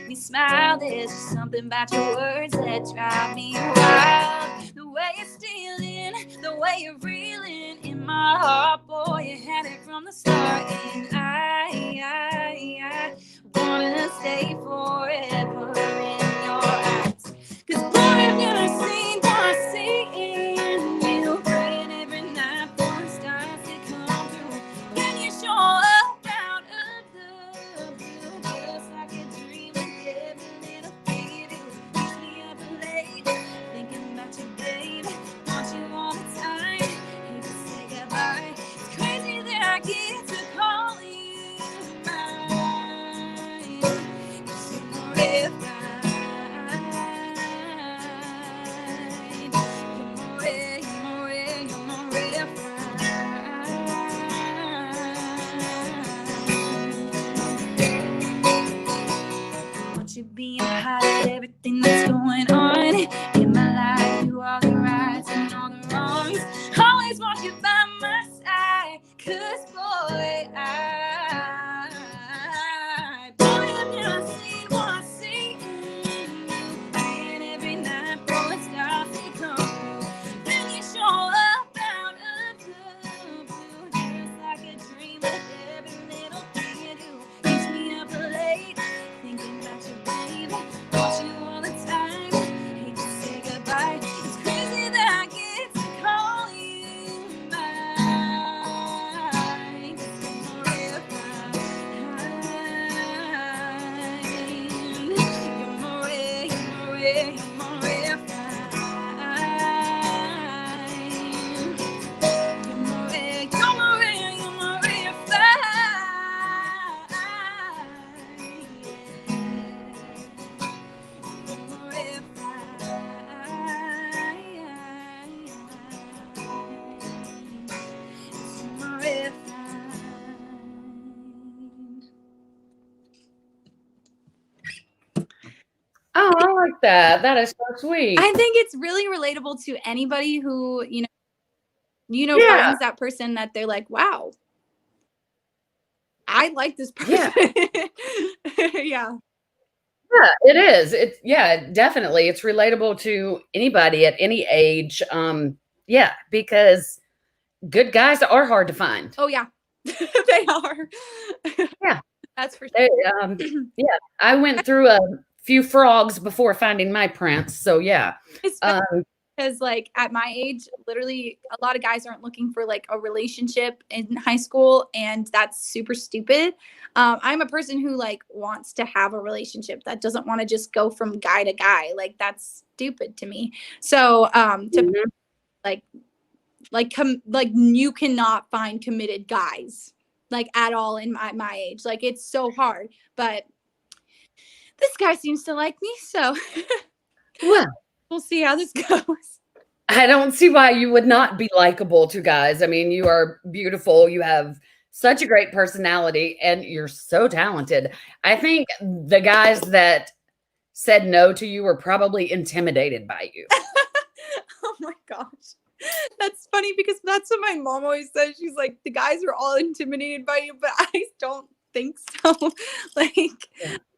Me smile, there's just something about your words that drive me wild. The way you're stealing, the way you're reeling in my heart, boy, you had it from the start. And I wanna stay forever in your eyes. 'Cause boy, I've never seen what I see in you, praying every night for the stars to come through. Can you show up out of the blue, just like a dream? Every little thing you do keeps me up late, thinking about you, baby. Want you all the time, hate to say goodbye. It's crazy that I get to call you mine. 'Cause you're my you being hot at everything that's going on in my life. Do all the rights and all the wrongs. Always want you by my side. 'Cause boy, boy, I've never seen what I see. And every night, boy, it starts to come through. Then you show up out of the blue, just like a dream. But every little thing you do keeps me up late, thinking about you, baby. Want you all the time. Hate to say goodbye. It's crazy that I get to call you mine. You're more refined. You're more refined. Oh, I like that. That is so sweet. I think it's really relatable to anybody who, Yeah. finds that person that they're like, wow, I like this person. Yeah. Yeah, it is. It's definitely. It's relatable to anybody at any age. Yeah, because good guys are hard to find. Oh yeah. They are. Yeah. That's for They, sure. yeah, I went through a few frogs before finding my prince. So yeah. Because like at my age, literally a lot of guys aren't looking for like a relationship in high school, and that's super stupid. I'm a person who like wants to have a relationship, that doesn't want to just go from guy to guy. Like that's stupid to me. So to like you cannot find committed guys like at all in my age. Like it's so hard, but this guy seems to like me, so Well, we'll see how this goes. I don't see why you would not be likable to guys. I mean, you are beautiful. You have such a great personality and you're so talented. I think the guys that said no to you were probably intimidated by you. Oh my gosh. That's funny because that's what my mom always says. She's like, the guys are all intimidated by you, but I don't think so. Like,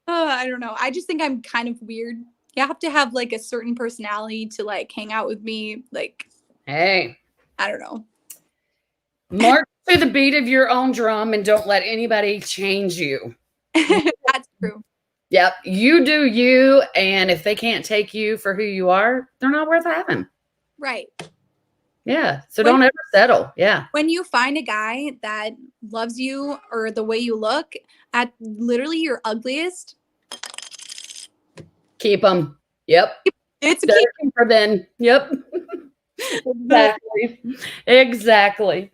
I don't know. I just think I'm kind of weird. You have to have like a certain personality to like hang out with me. Like, Hey, I don't know. march to the beat of your own drum and don't let anybody change you. That's true. Yep, you do you. And if they can't take you for who you are, they're not worth having. Right. Yeah. So don't ever settle. Yeah. When you find a guy that loves you or the way you look at literally your ugliest, Keep them. Yep. it's a keeper then. Yep. Exactly. Exactly.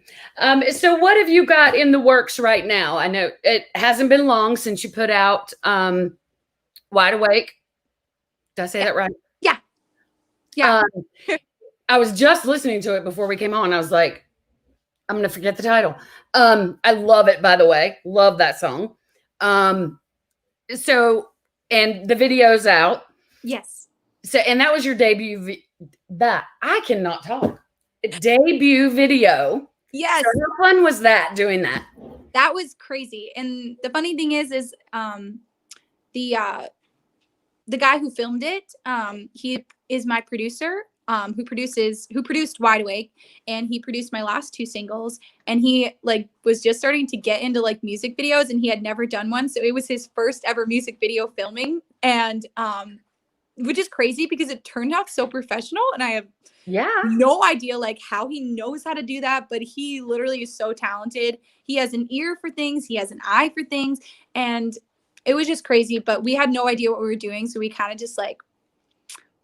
So what have you got in the works right now? I know it hasn't been long since you put out Wide Awake. Did I say that right? Yeah. Yeah. I was just listening to it before we came on. I was like, I'm gonna forget the title. I love it, by the way. Love that song. So, and the video's out. Yes. So, and that was your debut. I cannot talk. Debut video. Yes. So how fun was that doing that? That was crazy. And the funny thing is the guy who filmed it, he is my producer, who produced Wide Awake, and he produced my last two singles, and he like was just starting to get into like music videos, and he had never done one, so it was his first ever music video filming, and which is crazy because it turned out so professional, and I have no idea like how he knows how to do that, but he literally is so talented. He has an ear for things, he has an eye for things, and it was just crazy, but we had no idea what we were doing, so we kind of just like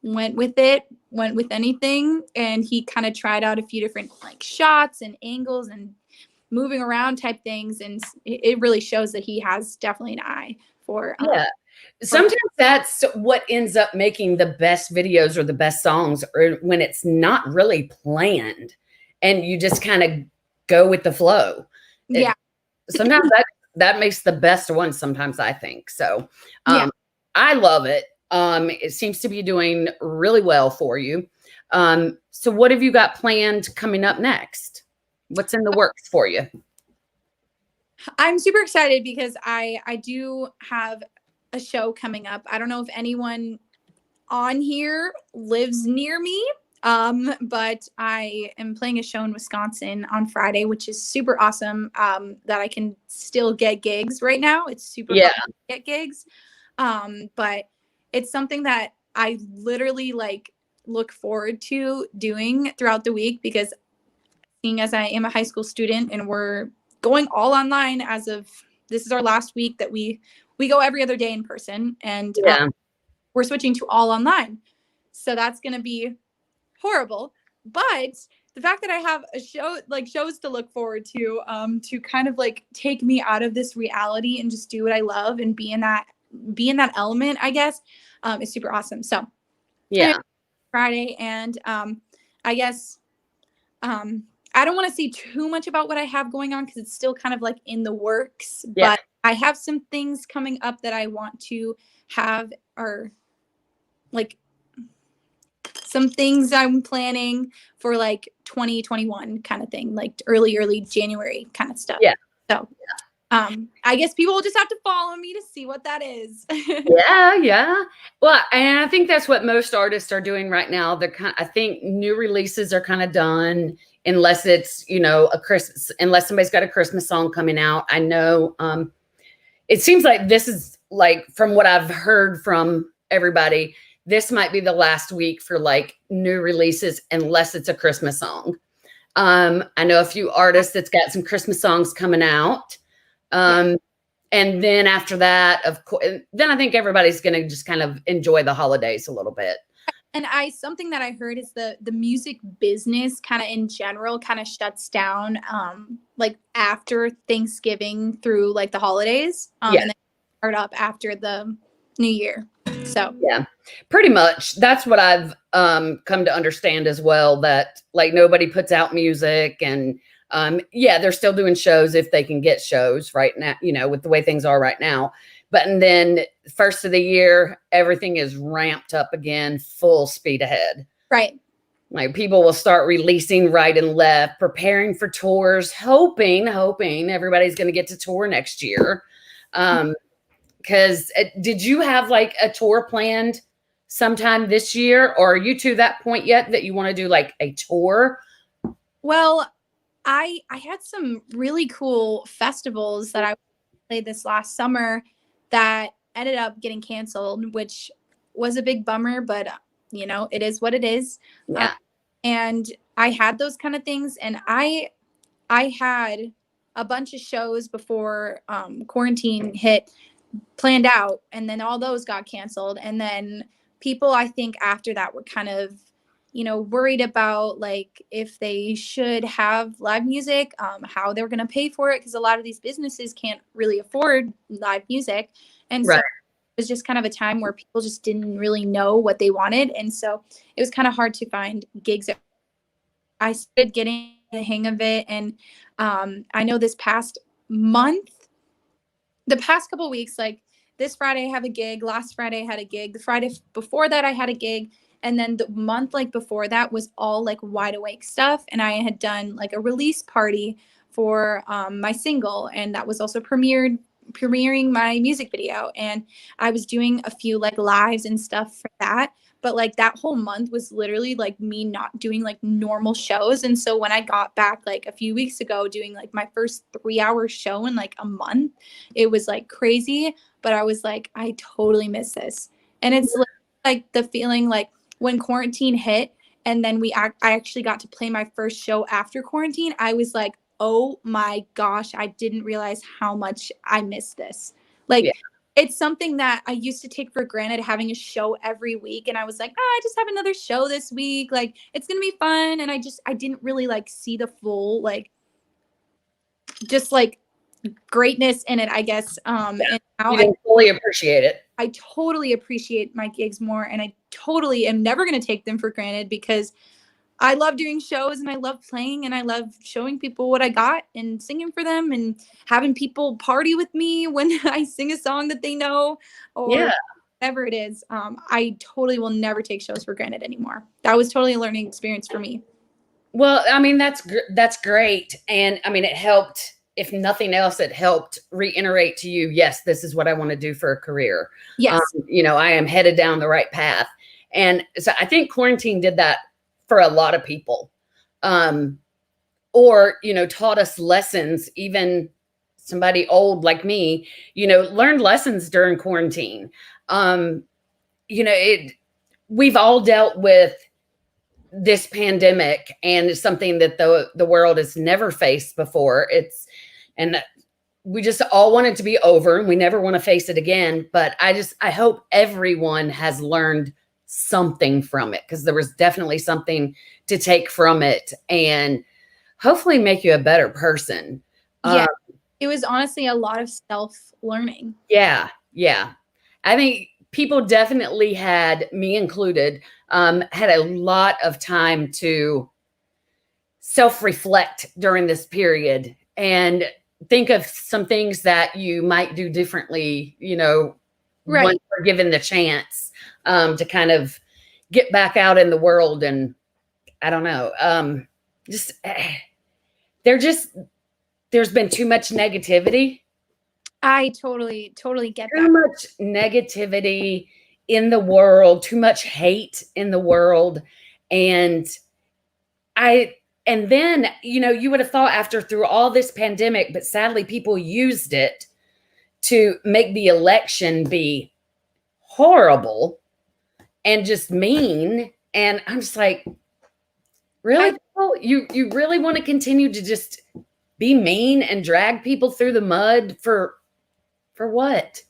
went with anything, and he kind of tried out a few different like shots and angles and moving around type things, and it really shows that he has definitely an eye for sometimes that's what ends up making the best videos or the best songs, or when it's not really planned and you just kind of go with the flow. Sometimes that makes the best one, sometimes I think so. I love it. It seems to be doing really well for you. So what have you got planned coming up next? What's in the works for you? I'm super excited because I do have a show coming up. I don't know if anyone on here lives near me. But I am playing a show in Wisconsin on Friday, which is super awesome. That I can still get gigs right now. It's super Yeah. hard to get gigs. But it's something that I literally like look forward to doing throughout the week because seeing as I am a high school student and we're going all online as of this is our last week that we go every other day in person and Yeah. we're switching to all online. So that's going to be horrible. But the fact that I have a show, like shows to look forward to kind of like take me out of this reality and just do what I love and be in that element, I guess, is super awesome. So Yeah. Friday, and I guess I don't want to say too much about what I have going on because it's still kind of like in the works. Yeah. But I have some things coming up that I want to have, or like some things I'm planning for like 2021 kind of thing, like early January kind of stuff. Yeah. So I guess people will just have to follow me to see what that is. Yeah, yeah. Well, and I think that's what most artists are doing right now. I think new releases are kind of done unless it's, unless somebody's got a Christmas song coming out. I know it seems like this is like from what I've heard from everybody, this might be the last week for like new releases unless it's a Christmas song. I know a few artists that's got some Christmas songs coming out. Yeah. And then after that, of course, then I think everybody's going to just kind of enjoy the holidays a little bit. And something that I heard is the music business kind of in general kind of shuts down like after Thanksgiving through like the holidays. Yeah. And then start up after the New Year. So yeah, pretty much. That's what I've come to understand as well, that like nobody puts out music and yeah, they're still doing shows if they can get shows right now, with the way things are right now. But and then first of the year, everything is ramped up again, full speed ahead. Right. Like people will start releasing right and left, preparing for tours, hoping everybody's going to get to tour next year. Because did you have like a tour planned sometime this year, or are you to that point yet that you want to do like a tour? Well, I had some really cool festivals that I played this last summer that ended up getting canceled, which was a big bummer, but it is what it is. Yeah. And I had those kind of things, and I had a bunch of shows before quarantine hit planned out, and then all those got canceled. And then people, I think after that, were kind of worried about like if they should have live music, how they were going to pay for it, because a lot of these businesses can't really afford live music. And so Right. it was just kind of a time where people just didn't really know what they wanted, and so it was kind of hard to find gigs. I started getting the hang of it, and I know this past month, the past couple of weeks, like this Friday I have a gig, last Friday I had a gig, the Friday before that I had a gig, and then the month like before that was all like wide awake stuff. And I had done like a release party for my single, and that was also premiering my music video, and I was doing a few like lives and stuff for that. But like that whole month was literally like me not doing like normal shows. And so when I got back like a few weeks ago doing like my first 3-hour show in like a month, it was like crazy. But I was like, I totally miss this. And it's like the feeling like when quarantine hit and then I actually got to play my first show after quarantine, I was like, oh my gosh, I didn't realize how much I missed this. Like, yeah. It's something that I used to take for granted, having a show every week. And I was like, I just have another show this week. Like, it's going to be fun. And I didn't really like see the full, like, just like greatness in it, I guess. And now you didn't fully appreciate it. I totally appreciate my gigs more. And I totally am never going to take them for granted, because I love doing shows and I love playing and I love showing people what I got and singing for them and having people party with me when I sing a song that they know. Or, yeah. whatever it is, I totally will never take shows for granted anymore. That was totally a learning experience for me. Well, I mean, that's great. And I mean, it helped, if nothing else, it helped reiterate to you, yes, this is what I want to do for a career. Yes. You know, I am headed down the right path. And so I think quarantine did that for a lot of people. Or, you know, taught us lessons, even somebody old like me, you know, learned lessons during quarantine. You know, we've all dealt with this pandemic, and it's something that the world has never faced before. And we just all want it to be over, and we never want to face it again. But I hope everyone has learned something from it, because there was definitely something to take from it, and hopefully make you a better person. Yeah. It was honestly a lot of self-learning. Yeah. I think people definitely had, me included, had a lot of time to self-reflect during this period and think of some things that you might do differently, you know, right, once you're given the chance to kind of get back out in the world. And I don't know, there's been too much negativity. I totally get that. Too much negativity in the world, too much hate in the world. And then, you know, you would have thought after through all this pandemic, but sadly people used it to make the election be horrible and just mean. And I'm just like, really? You really want to continue to just be mean and drag people through the mud for what?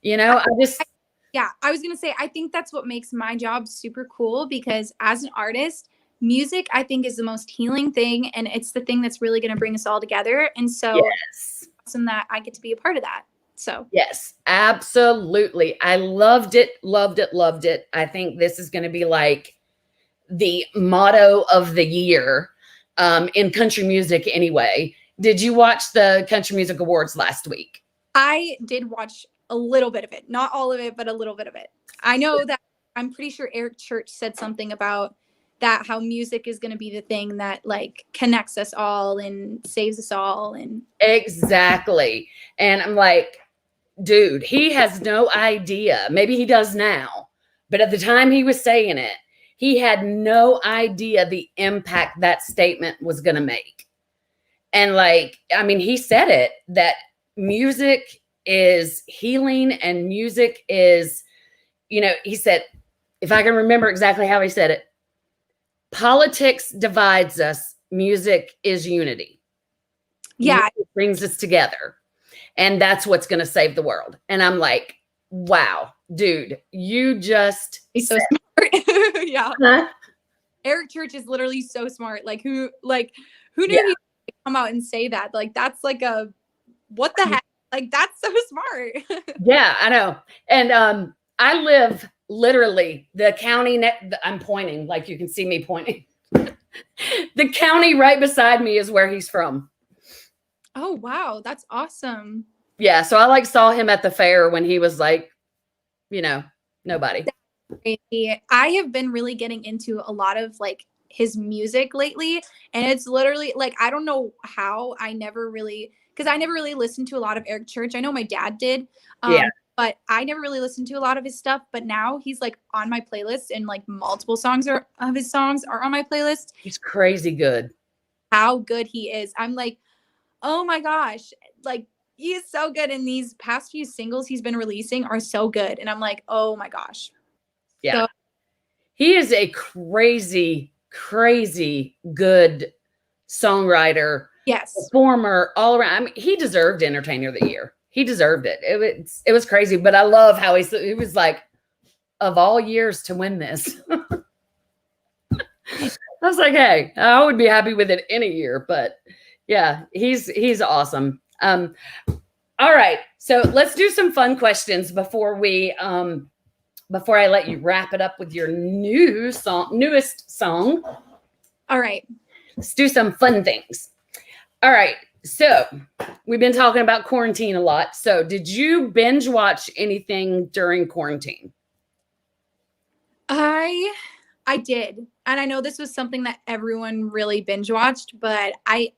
You know, I was going to say, I think that's what makes my job super cool, because as an artist, music, I think, is the most healing thing. And it's the thing that's really going to bring us all together. And so yes, awesome that I get to be a part of that. So yes, absolutely. I loved it. I think this is going to be like the motto of the year in country music anyway. Did you watch the Country Music Awards last week? I did watch a little bit of it, not all of it, but a little bit of it. I know that I'm pretty sure Eric Church said something about that, how music is going to be the thing that like connects us all and saves us all. And exactly. And I'm like, dude, he has no idea. Maybe he does now, but at the time he was saying it, he had no idea the impact that statement was going to make. And like, I mean, he said it, that music is healing and music is, you know, he said, if I can remember exactly how he said it, politics divides us, music is unity. Yeah. It brings us together. And that's what's going to save the world. And I'm like, wow, dude, you just. He's so smart. Yeah. Huh? Eric Church is literally so smart. Who knew he would come out and say that? Like, that's like what the heck? Like, that's so smart. Yeah, I know. And I live literally the county I'm pointing, like you can see me pointing. The county right beside me is where he's from. Oh, wow. That's awesome. Yeah. So I saw him at the fair when he was like, you know, nobody. I have been really getting into a lot of like his music lately. And it's literally like, I don't know how I never really listened to a lot of Eric Church. I know my dad did. But I never really listened to a lot of his stuff. But now he's like on my playlist, and like multiple of his songs are on my playlist. He's crazy good. How good he is. I'm like, oh my gosh. Like, he is so good. And these past few singles he's been releasing are so good. And I'm like, oh my gosh. Yeah. So, he is a crazy, crazy good songwriter. Yes. Performer all around. I mean, he deserved Entertainer of the Year. He deserved it. It was crazy, but I love how he was like, of all years to win this. I was like, hey, I would be happy with it any year, but yeah, he's awesome. All right, so let's do some fun questions before I let you wrap it up with your newest song. All right, let's do some fun things. All right, so we've been talking about quarantine a lot. So did you binge watch anything during quarantine? I did. And I know this was something that everyone really binge watched, but I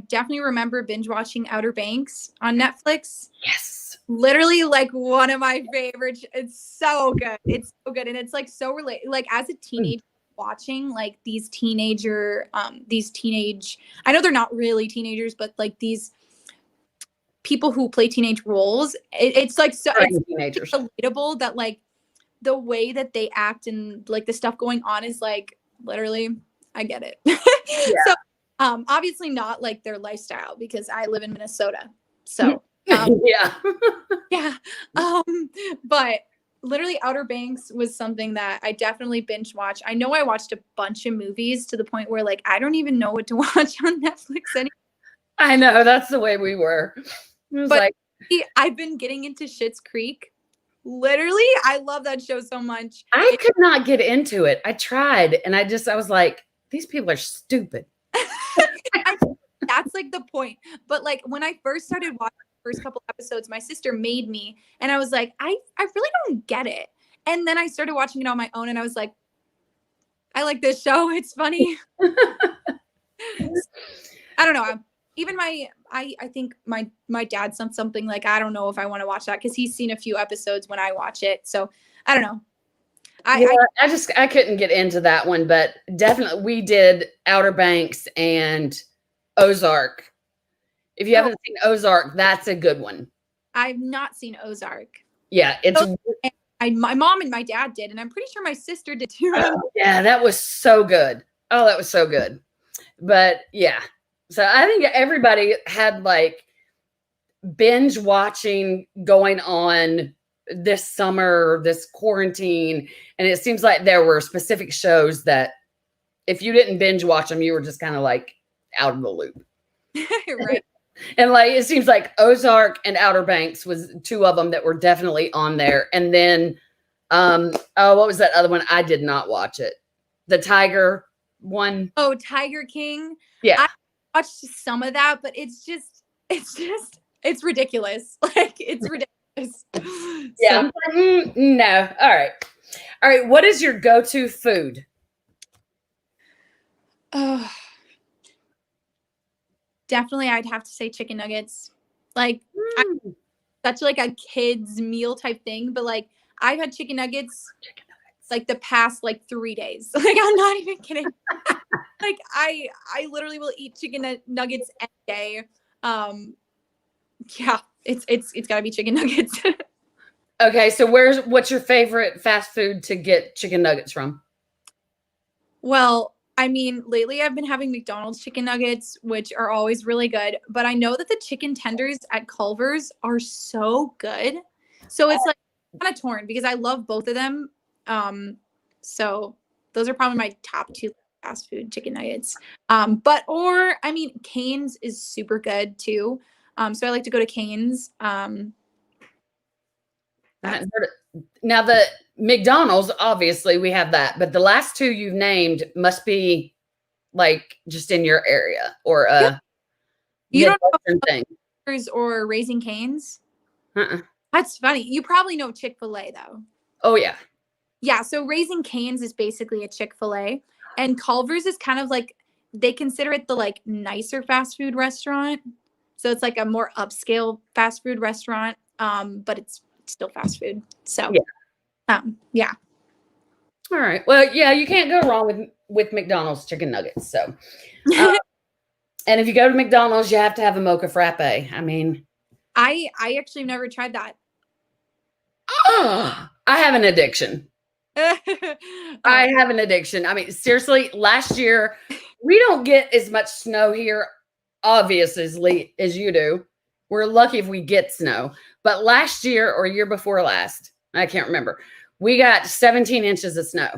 definitely remember binge watching Outer Banks on Netflix. Yes. Literally like one of my favorites. It's so good. It's so good. And it's like so related. Like as a teenager watching like these teenage, I know they're not really teenagers, but like these people who play teenage roles, it's like so it's teenagers. relatable that like the way that they act and like the stuff going on is like literally I get it. Yeah. So obviously not like their lifestyle because I live in Minnesota. So yeah. yeah. But literally Outer Banks was something that I definitely binge watch. I know I watched a bunch of movies to the point where like I don't even know what to watch on Netflix anymore. I know, that's the way we were. It was But like I've been getting into Schitt's Creek. Literally, I love that show so much. I could not get into it. I tried and I was like, these people are stupid. That's like the point. But like when I first started watching the first couple episodes, my sister made me and I was like, I really don't get it. And then I started watching it on my own and I was like, I like this show. It's funny. I don't know. Even I think my dad said something like, I don't know if I want to watch that because he's seen a few episodes when I watch it. So I don't know. I couldn't get into that one, but definitely we did Outer Banks and Ozark. If you haven't seen Ozark, that's a good one. I've not seen Ozark. Yeah, it's my mom and my dad did, and I'm pretty sure my sister did too. Yeah, that was so good. Oh, that was so good. But yeah, so I think everybody had like binge watching going on this summer, this quarantine, and it seems like there were specific shows that if you didn't binge watch them, you were just kind of like out of the loop. Right. And like it seems like Ozark and Outer Banks was two of them that were definitely on there. And then what was that other one? I did not watch it. The Tiger one. Oh, Tiger King. Yeah. I watched some of that, but it's ridiculous. Like it's ridiculous. Yeah. So, no. All right. What is your go-to food? Oh, definitely I'd have to say chicken nuggets. Like such like a kid's meal type thing, but like I've had chicken nuggets like the past like 3 days. Like I'm not even kidding. Like I literally will eat chicken nuggets every day. Yeah, it's gotta be chicken nuggets. Okay, so what's your favorite fast food to get chicken nuggets from? Well, I mean, lately I've been having McDonald's chicken nuggets, which are always really good. But I know that the chicken tenders at Culver's are so good. So it's like kind of torn because I love both of them. So those are probably my top two fast food chicken nuggets. I mean, Cane's is super good too. So I like to go to Cane's. Now the McDonald's, obviously we have that, but the last two you've named must be like just in your area or you don't know thing. Or Raising Cane's. That's funny. You probably know Chick-fil-A though. Oh yeah. Yeah. So Raising Cane's is basically a Chick-fil-A, and Culver's is kind of like they consider it the like nicer fast food restaurant. So it's like a more upscale fast food restaurant, but it's still fast food. So yeah. All right. Well, yeah, you can't go wrong with McDonald's chicken nuggets. So, and if you go to McDonald's, you have to have a mocha frappe. I mean, I actually never tried that. I have an addiction. I have an addiction. I mean, seriously, last year we don't get as much snow here, obviously, as you do. We're lucky if we get snow. But last year or year before last, I can't remember, we got 17 inches of snow.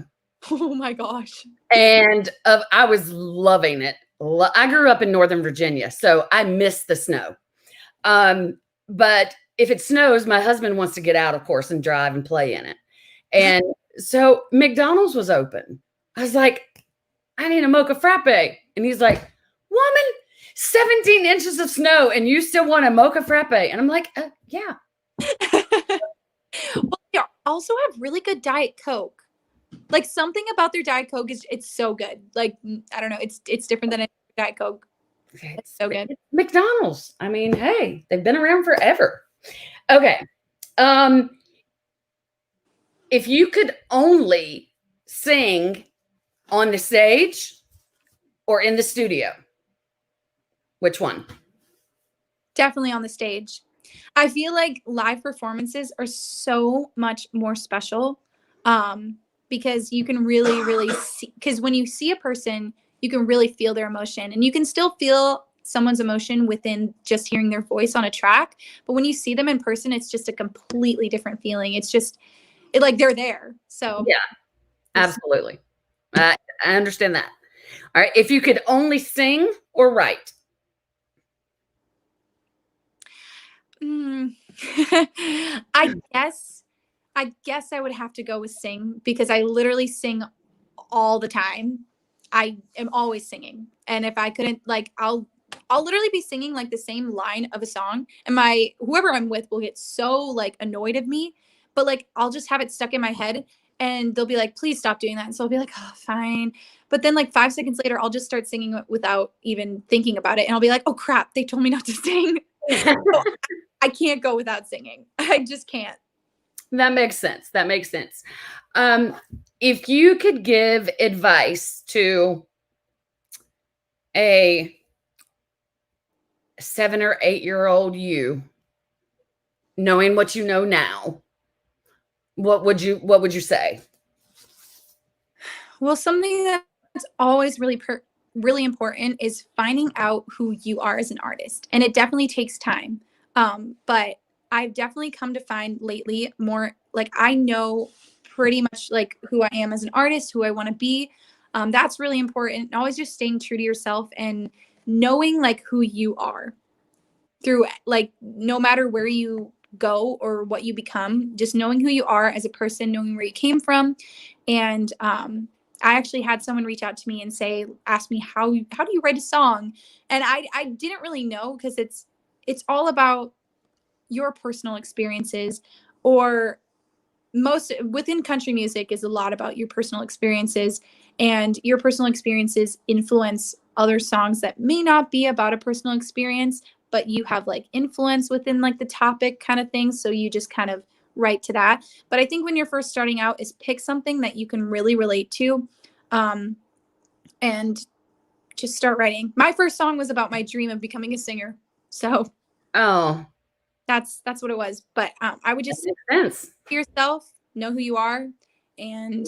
Oh my gosh. And I was loving it. I grew up in Northern Virginia, so I miss the snow. But if it snows, my husband wants to get out, of course, and drive and play in it. And so McDonald's was open. I was like, I need a mocha frappe. And he's like, woman, 17 inches of snow and you still want a mocha frappe? And I'm like, yeah. Well, they also have really good Diet Coke. Like something about their Diet Coke is it's so good. Like I don't know, it's different than a Diet Coke. It's so good. It's McDonald's. I mean, hey, they've been around forever. Okay. Um, if you could only sing on the stage or in the studio, which one? Definitely on the stage. I feel like live performances are so much more special because you can really see, because when you see a person, you can really feel their emotion, and you can still feel someone's emotion within just hearing their voice on a track. But when you see them in person, it's just a completely different feeling. It's just like they're there. So Yeah, absolutely. I understand that. All right. If you could only sing or write, Mm. I guess I would have to go with sing because I literally sing all the time. I am always singing. And if I couldn't like I'll literally be singing like the same line of a song and my whoever I'm with will get so like annoyed of me, but like I'll just have it stuck in my head and they'll be like, please stop doing that. And so I'll be like, oh, fine. But then like 5 seconds later, I'll just start singing without even thinking about it. And I'll be like, oh crap, they told me not to sing. So I can't go without singing. I just can't. that makes sense. That makes sense. Um, if you could give advice to a 7 or 8 year old you, knowing what you know now, what would you say? Well, something that's always really important is finding out who you are as an artist, and it definitely takes time. But I've definitely come to find lately more like I know pretty much like who I am as an artist, who I want to be. That's really important. And always just staying true to yourself and knowing like who you are through like no matter where you go or what you become, just knowing who you are as a person, knowing where you came from. And I actually had someone reach out to me and say, ask me how do you write a song? And I didn't really know because it's all about your personal experiences, or most within country music is a lot about your personal experiences, and your personal experiences influence other songs that may not be about a personal experience, but you have like influence within like the topic kind of thing, so you just kind of write to that. But I think when you're first starting out is pick something that you can really relate to, um, and just start writing. My first song was about my dream of becoming a singer, so Oh, that's what it was. But I would that just makes sense. yourself, know who you are, and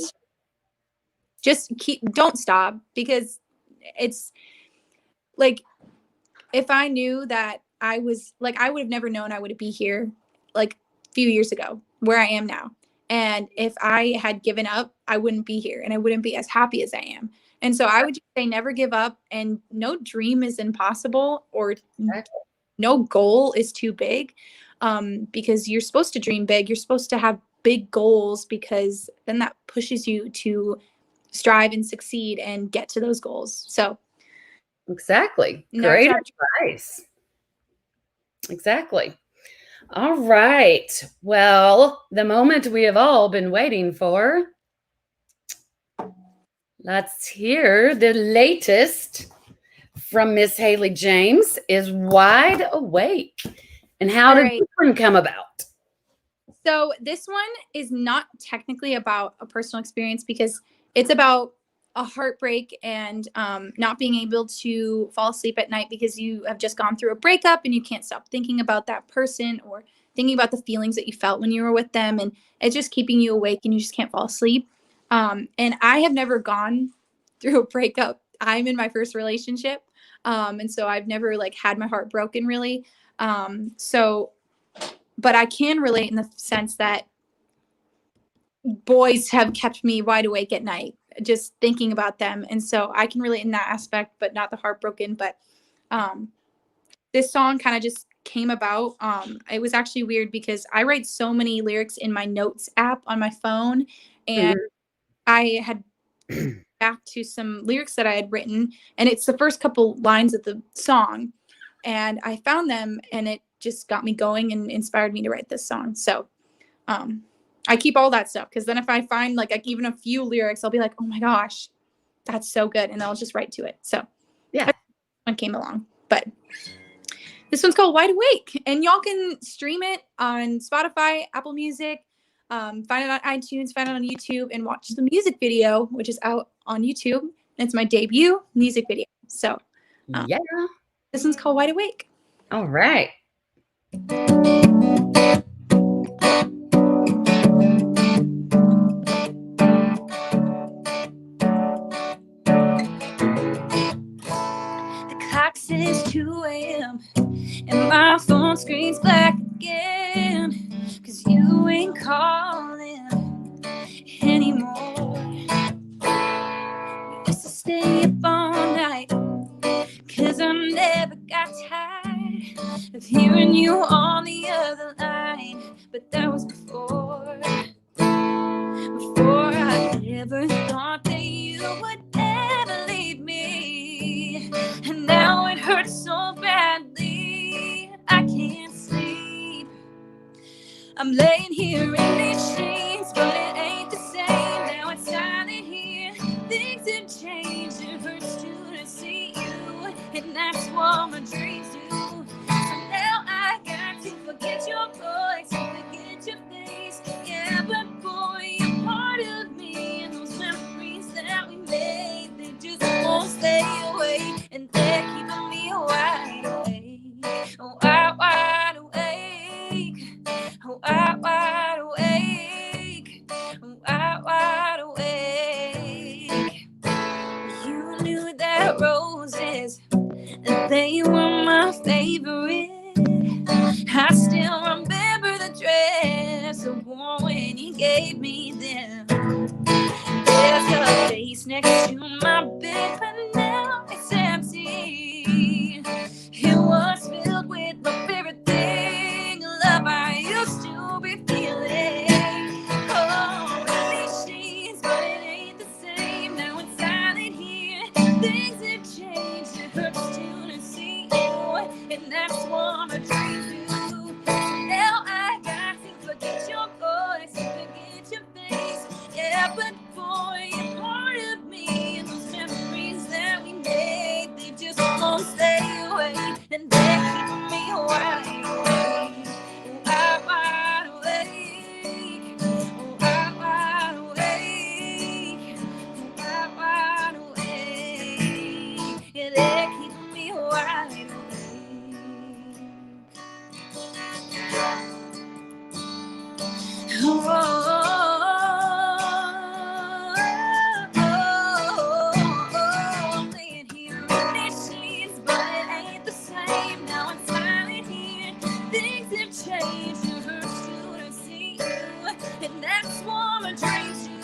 just don't stop, because it's like if I knew that I was like I would have never known I would be here like a few years ago where I am now. And if I had given up, I wouldn't be here and I wouldn't be as happy as I am. And so I would just say never give up, and no dream is impossible, or no goal is too big, because you're supposed to dream big. You're supposed to have big goals because then that pushes you to strive and succeed and get to those goals. So Exactly. never Great stop. advice. Exactly. All right. Well, the moment we have all been waiting for. Let's hear the latest from Miss Hailey James is Wide Awake. And how All did right. this one come about? So this one is not technically about a personal experience because it's about a heartbreak and not being able to fall asleep at night because you have just gone through a breakup and you can't stop thinking about that person or thinking about the feelings that you felt when you were with them, and it's just keeping you awake and you just can't fall asleep. And I have never gone through a breakup. I'm in my first relationship, and so I've never like had my heart broken really. So but I can relate in the sense that boys have kept me wide awake at night just thinking about them, and so I can relate in that aspect, but not the heartbroken. But um, this song kind of just came about. It was actually weird because I write so many lyrics in my notes app on my phone, and Mhm. I had back to some lyrics that I had written, and it's the first couple lines of the song, and I found them, and it just got me going and inspired me to write this song. So um I keep all that stuff because then if I find like even a few lyrics, I'll be like, oh my gosh, that's so good. And I'll just write to it. So Yeah. One came along. But this one's called Wide Awake. And y'all can stream it on Spotify, Apple Music, find it on iTunes, find it on YouTube, and watch the music video, which is out on YouTube. It's my debut music video. So yeah. This one's called Wide Awake. All right. The clock says 2 a.m. and my phone screens black again, 'cause you ain't calling anymore. We used to stay up all night, 'cause I never got tired of hearing you on the other line. But that was before I ever thought that you would ever leave me. And now it hurts so badly, I can't sleep. I'm laying here in these sheets, but it ain't the same. Now it's silent here, things have changed. It hurts to see you, and that's what my dreams do. So now I got to forget your voice, forget your face. Yeah, but boy, you're part of me, and those memories that we made, they just won't stay away, and they're keeping me wide awake. Oh, wide awake. Oh, wide awake. Oh, wide awake. You knew that roses, they were my favorite. I still remember the dress I wore when you gave me them. There's a face next to my bed, but now it's empty. It was filled with my favorite thing, love I used to be feeling. Oh, these sheets, but it ain't the same. Now it's silent here, things have changed. It hurts to see you, and that's what my dreams do. So now I got to forget your voice, forget your face. Yeah, but boy, you're part of me, and those memories that we made, they just won't stay away, and they're keeping me wide awake. Wide awake. Wide awake. Wide awake. Yeah, they're keeping me wide awake. I'm laying here in these sheets, but it ain't the same. Now it's silent here, things have changed. It hurts to see you, and that's what my dreams do.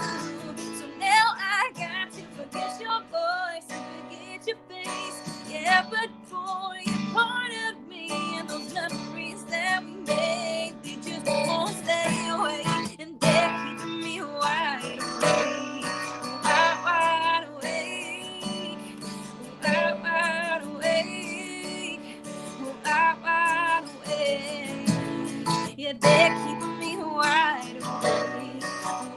So now I got to forget your voice and forget your face. Yeah, but boy, you're part of me, and those memories that we made, they just won't stay away, and they're keeping me wide awake. Wide awake. Wide awake. Wide awake. Yeah, they're keeping me wide awake.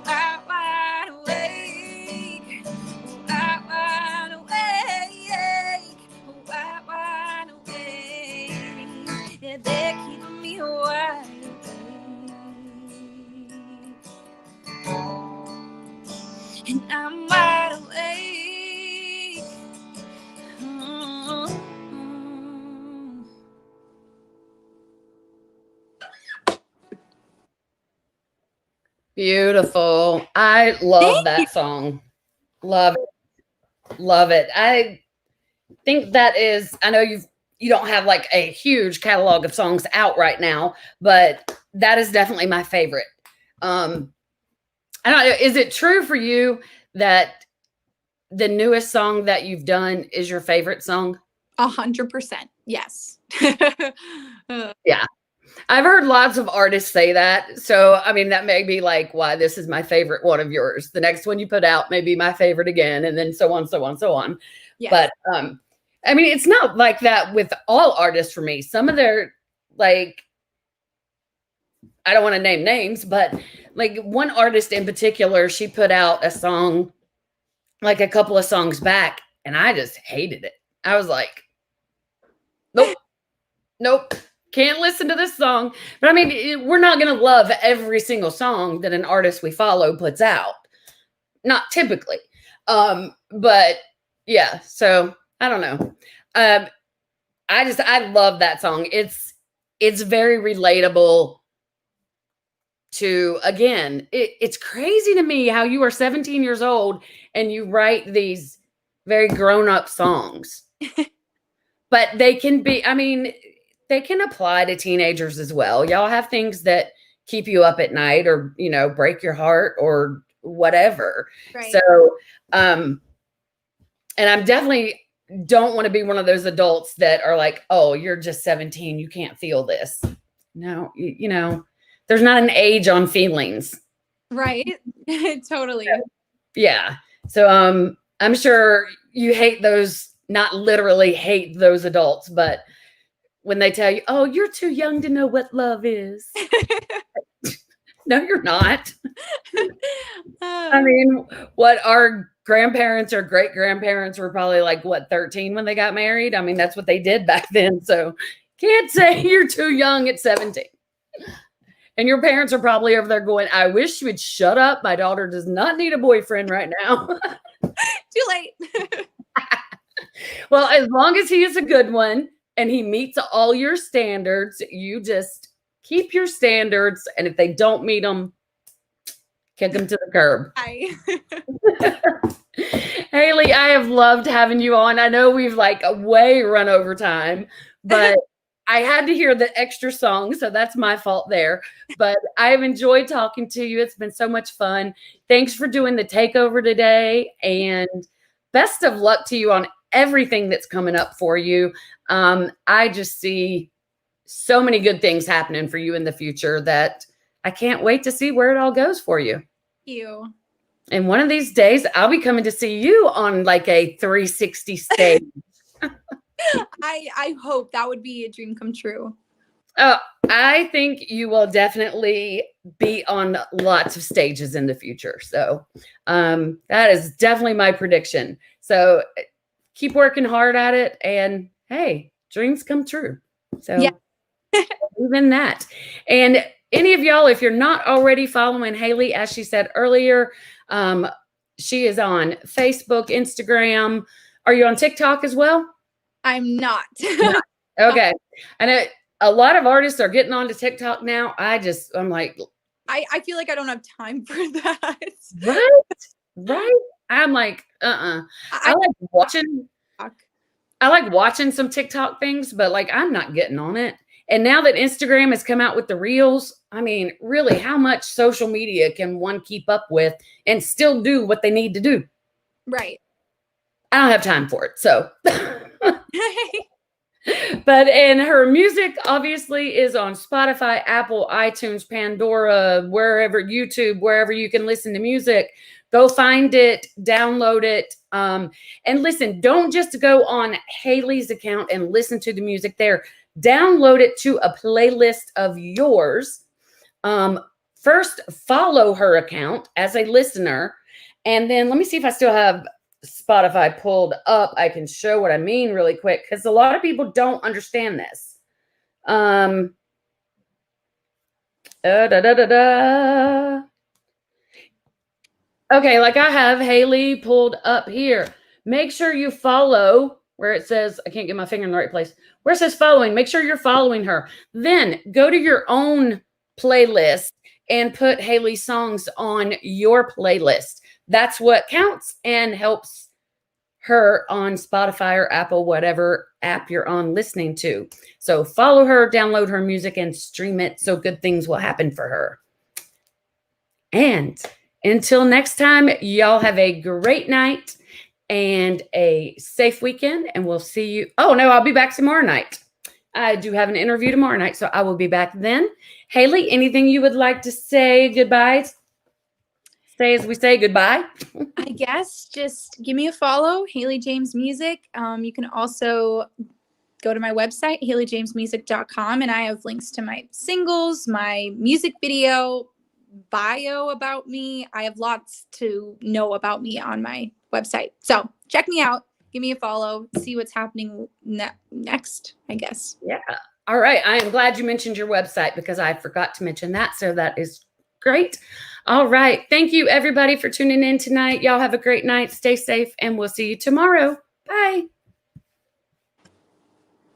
Wide awake. Wide awake. Wide awake. Yeah, they're keeping me wide awake. And I'm wide awake. Beautiful. I love that song. Love it. Love it. I think that is, I know you don't have like a huge catalog of songs out right now, but that is definitely my favorite. I don't know, is it true for you that the newest song that you've done is your favorite song? 100%. Yes. Yeah. I've heard lots of artists say that. So, I mean, that may be like why this is my favorite one of yours. The next one you put out may be my favorite again, and then so on, so on, so on. Yes. But I mean, it's not like that with all artists for me. Some of their, like, I don't want to name names, but like one artist in particular, she put out a song like a couple of songs back, and I just hated it. I was like, nope, nope, can't listen to this song. But I mean, we're not going to love every single song that an artist we follow puts out. Not typically. But yeah, so I don't know. I love that song. It's very relatable to, again, it's crazy to me how you are 17 years old and you write these very grown-up songs. But they can be, I mean, they can apply to teenagers as well. Y'all have things that keep you up at night or, break your heart or whatever. Right. So, and I'm definitely don't want to be one of those adults that are like, oh, you're just 17. You can't feel this. No, there's not an age on feelings. Right. Totally. Yeah. So, I'm sure you hate those, not literally hate those adults, but when they tell you, oh, you're too young to know what love is. No, you're not. I mean, what our grandparents or great grandparents were probably like, 13 when they got married? I mean, that's what they did back then. So can't say you're too young at 17. And your parents are probably over there going, I wish you would shut up. My daughter does not need a boyfriend right now. Too late. Well, as long as he is a good one and he meets all your standards, you just keep your standards. And if they don't meet them, kick them to the curb. Hi. Hailey, I have loved having you on. I know we've way run over time, but I had to hear the extra song, so that's my fault there. But I've enjoyed talking to you. It's been so much fun. Thanks for doing the takeover today, and best of luck to you on everything that's coming up for you. I just see so many good things happening for you in the future that I can't wait to see where it all goes for you. Thank you. And one of these days, I'll be coming to see you on a 360 stage. I hope that would be a dream come true. Oh, I think you will definitely be on lots of stages in the future. So that is definitely my prediction. So keep working hard at it. And hey, dreams come true. So yeah. Even that. And any of y'all, if you're not already following Hailey, as she said earlier, she is on Facebook, Instagram. Are you on TikTok as well? I'm not. Okay. I know a lot of artists are getting onto TikTok now. I'm like, I feel like I don't have time for that. Right. I'm like, I like watching some TikTok things, but I'm not getting on it. And now that Instagram has come out with the reels, I mean, really, how much social media can one keep up with and still do what they need to do? Right. I don't have time for it. So, and her music obviously is on Spotify, Apple, iTunes, Pandora, wherever, YouTube, wherever you can listen to music. Go find it, download it. And listen, don't just go on Hailey's account and listen to the music there. Download it to a playlist of yours. First, follow her account as a listener. And then let me see if I still have Spotify pulled up. I can show what I mean really quick because a lot of people don't understand this. Okay, I have Hailey pulled up here. Make sure you follow where it says, I can't get my finger in the right place, where it says following. Make sure you're following her. Then go to your own playlist and put Hailey's songs on your playlist. That's what counts and helps her on Spotify or Apple, whatever app you're on listening to. So follow her, download her music, and stream it so good things will happen for her. And until next time, y'all have a great night and a safe weekend, and we'll see you. Oh, no, I'll be back tomorrow night. I do have an interview tomorrow night, so I will be back then. Hailey, anything you would like to say goodbye? Say as we say goodbye. I guess just give me a follow, Hailey James Music. You can also go to my website, haileyjamesmusic.com, and I have links to my singles, my music video, bio about me. I have lots to know about me on my website. So check me out. Give me a follow. See what's happening next, I guess. Yeah. All right. I am glad you mentioned your website because I forgot to mention that. So that is great. All right. Thank you, everybody, for tuning in tonight. Y'all have a great night. Stay safe, and we'll see you tomorrow. Bye.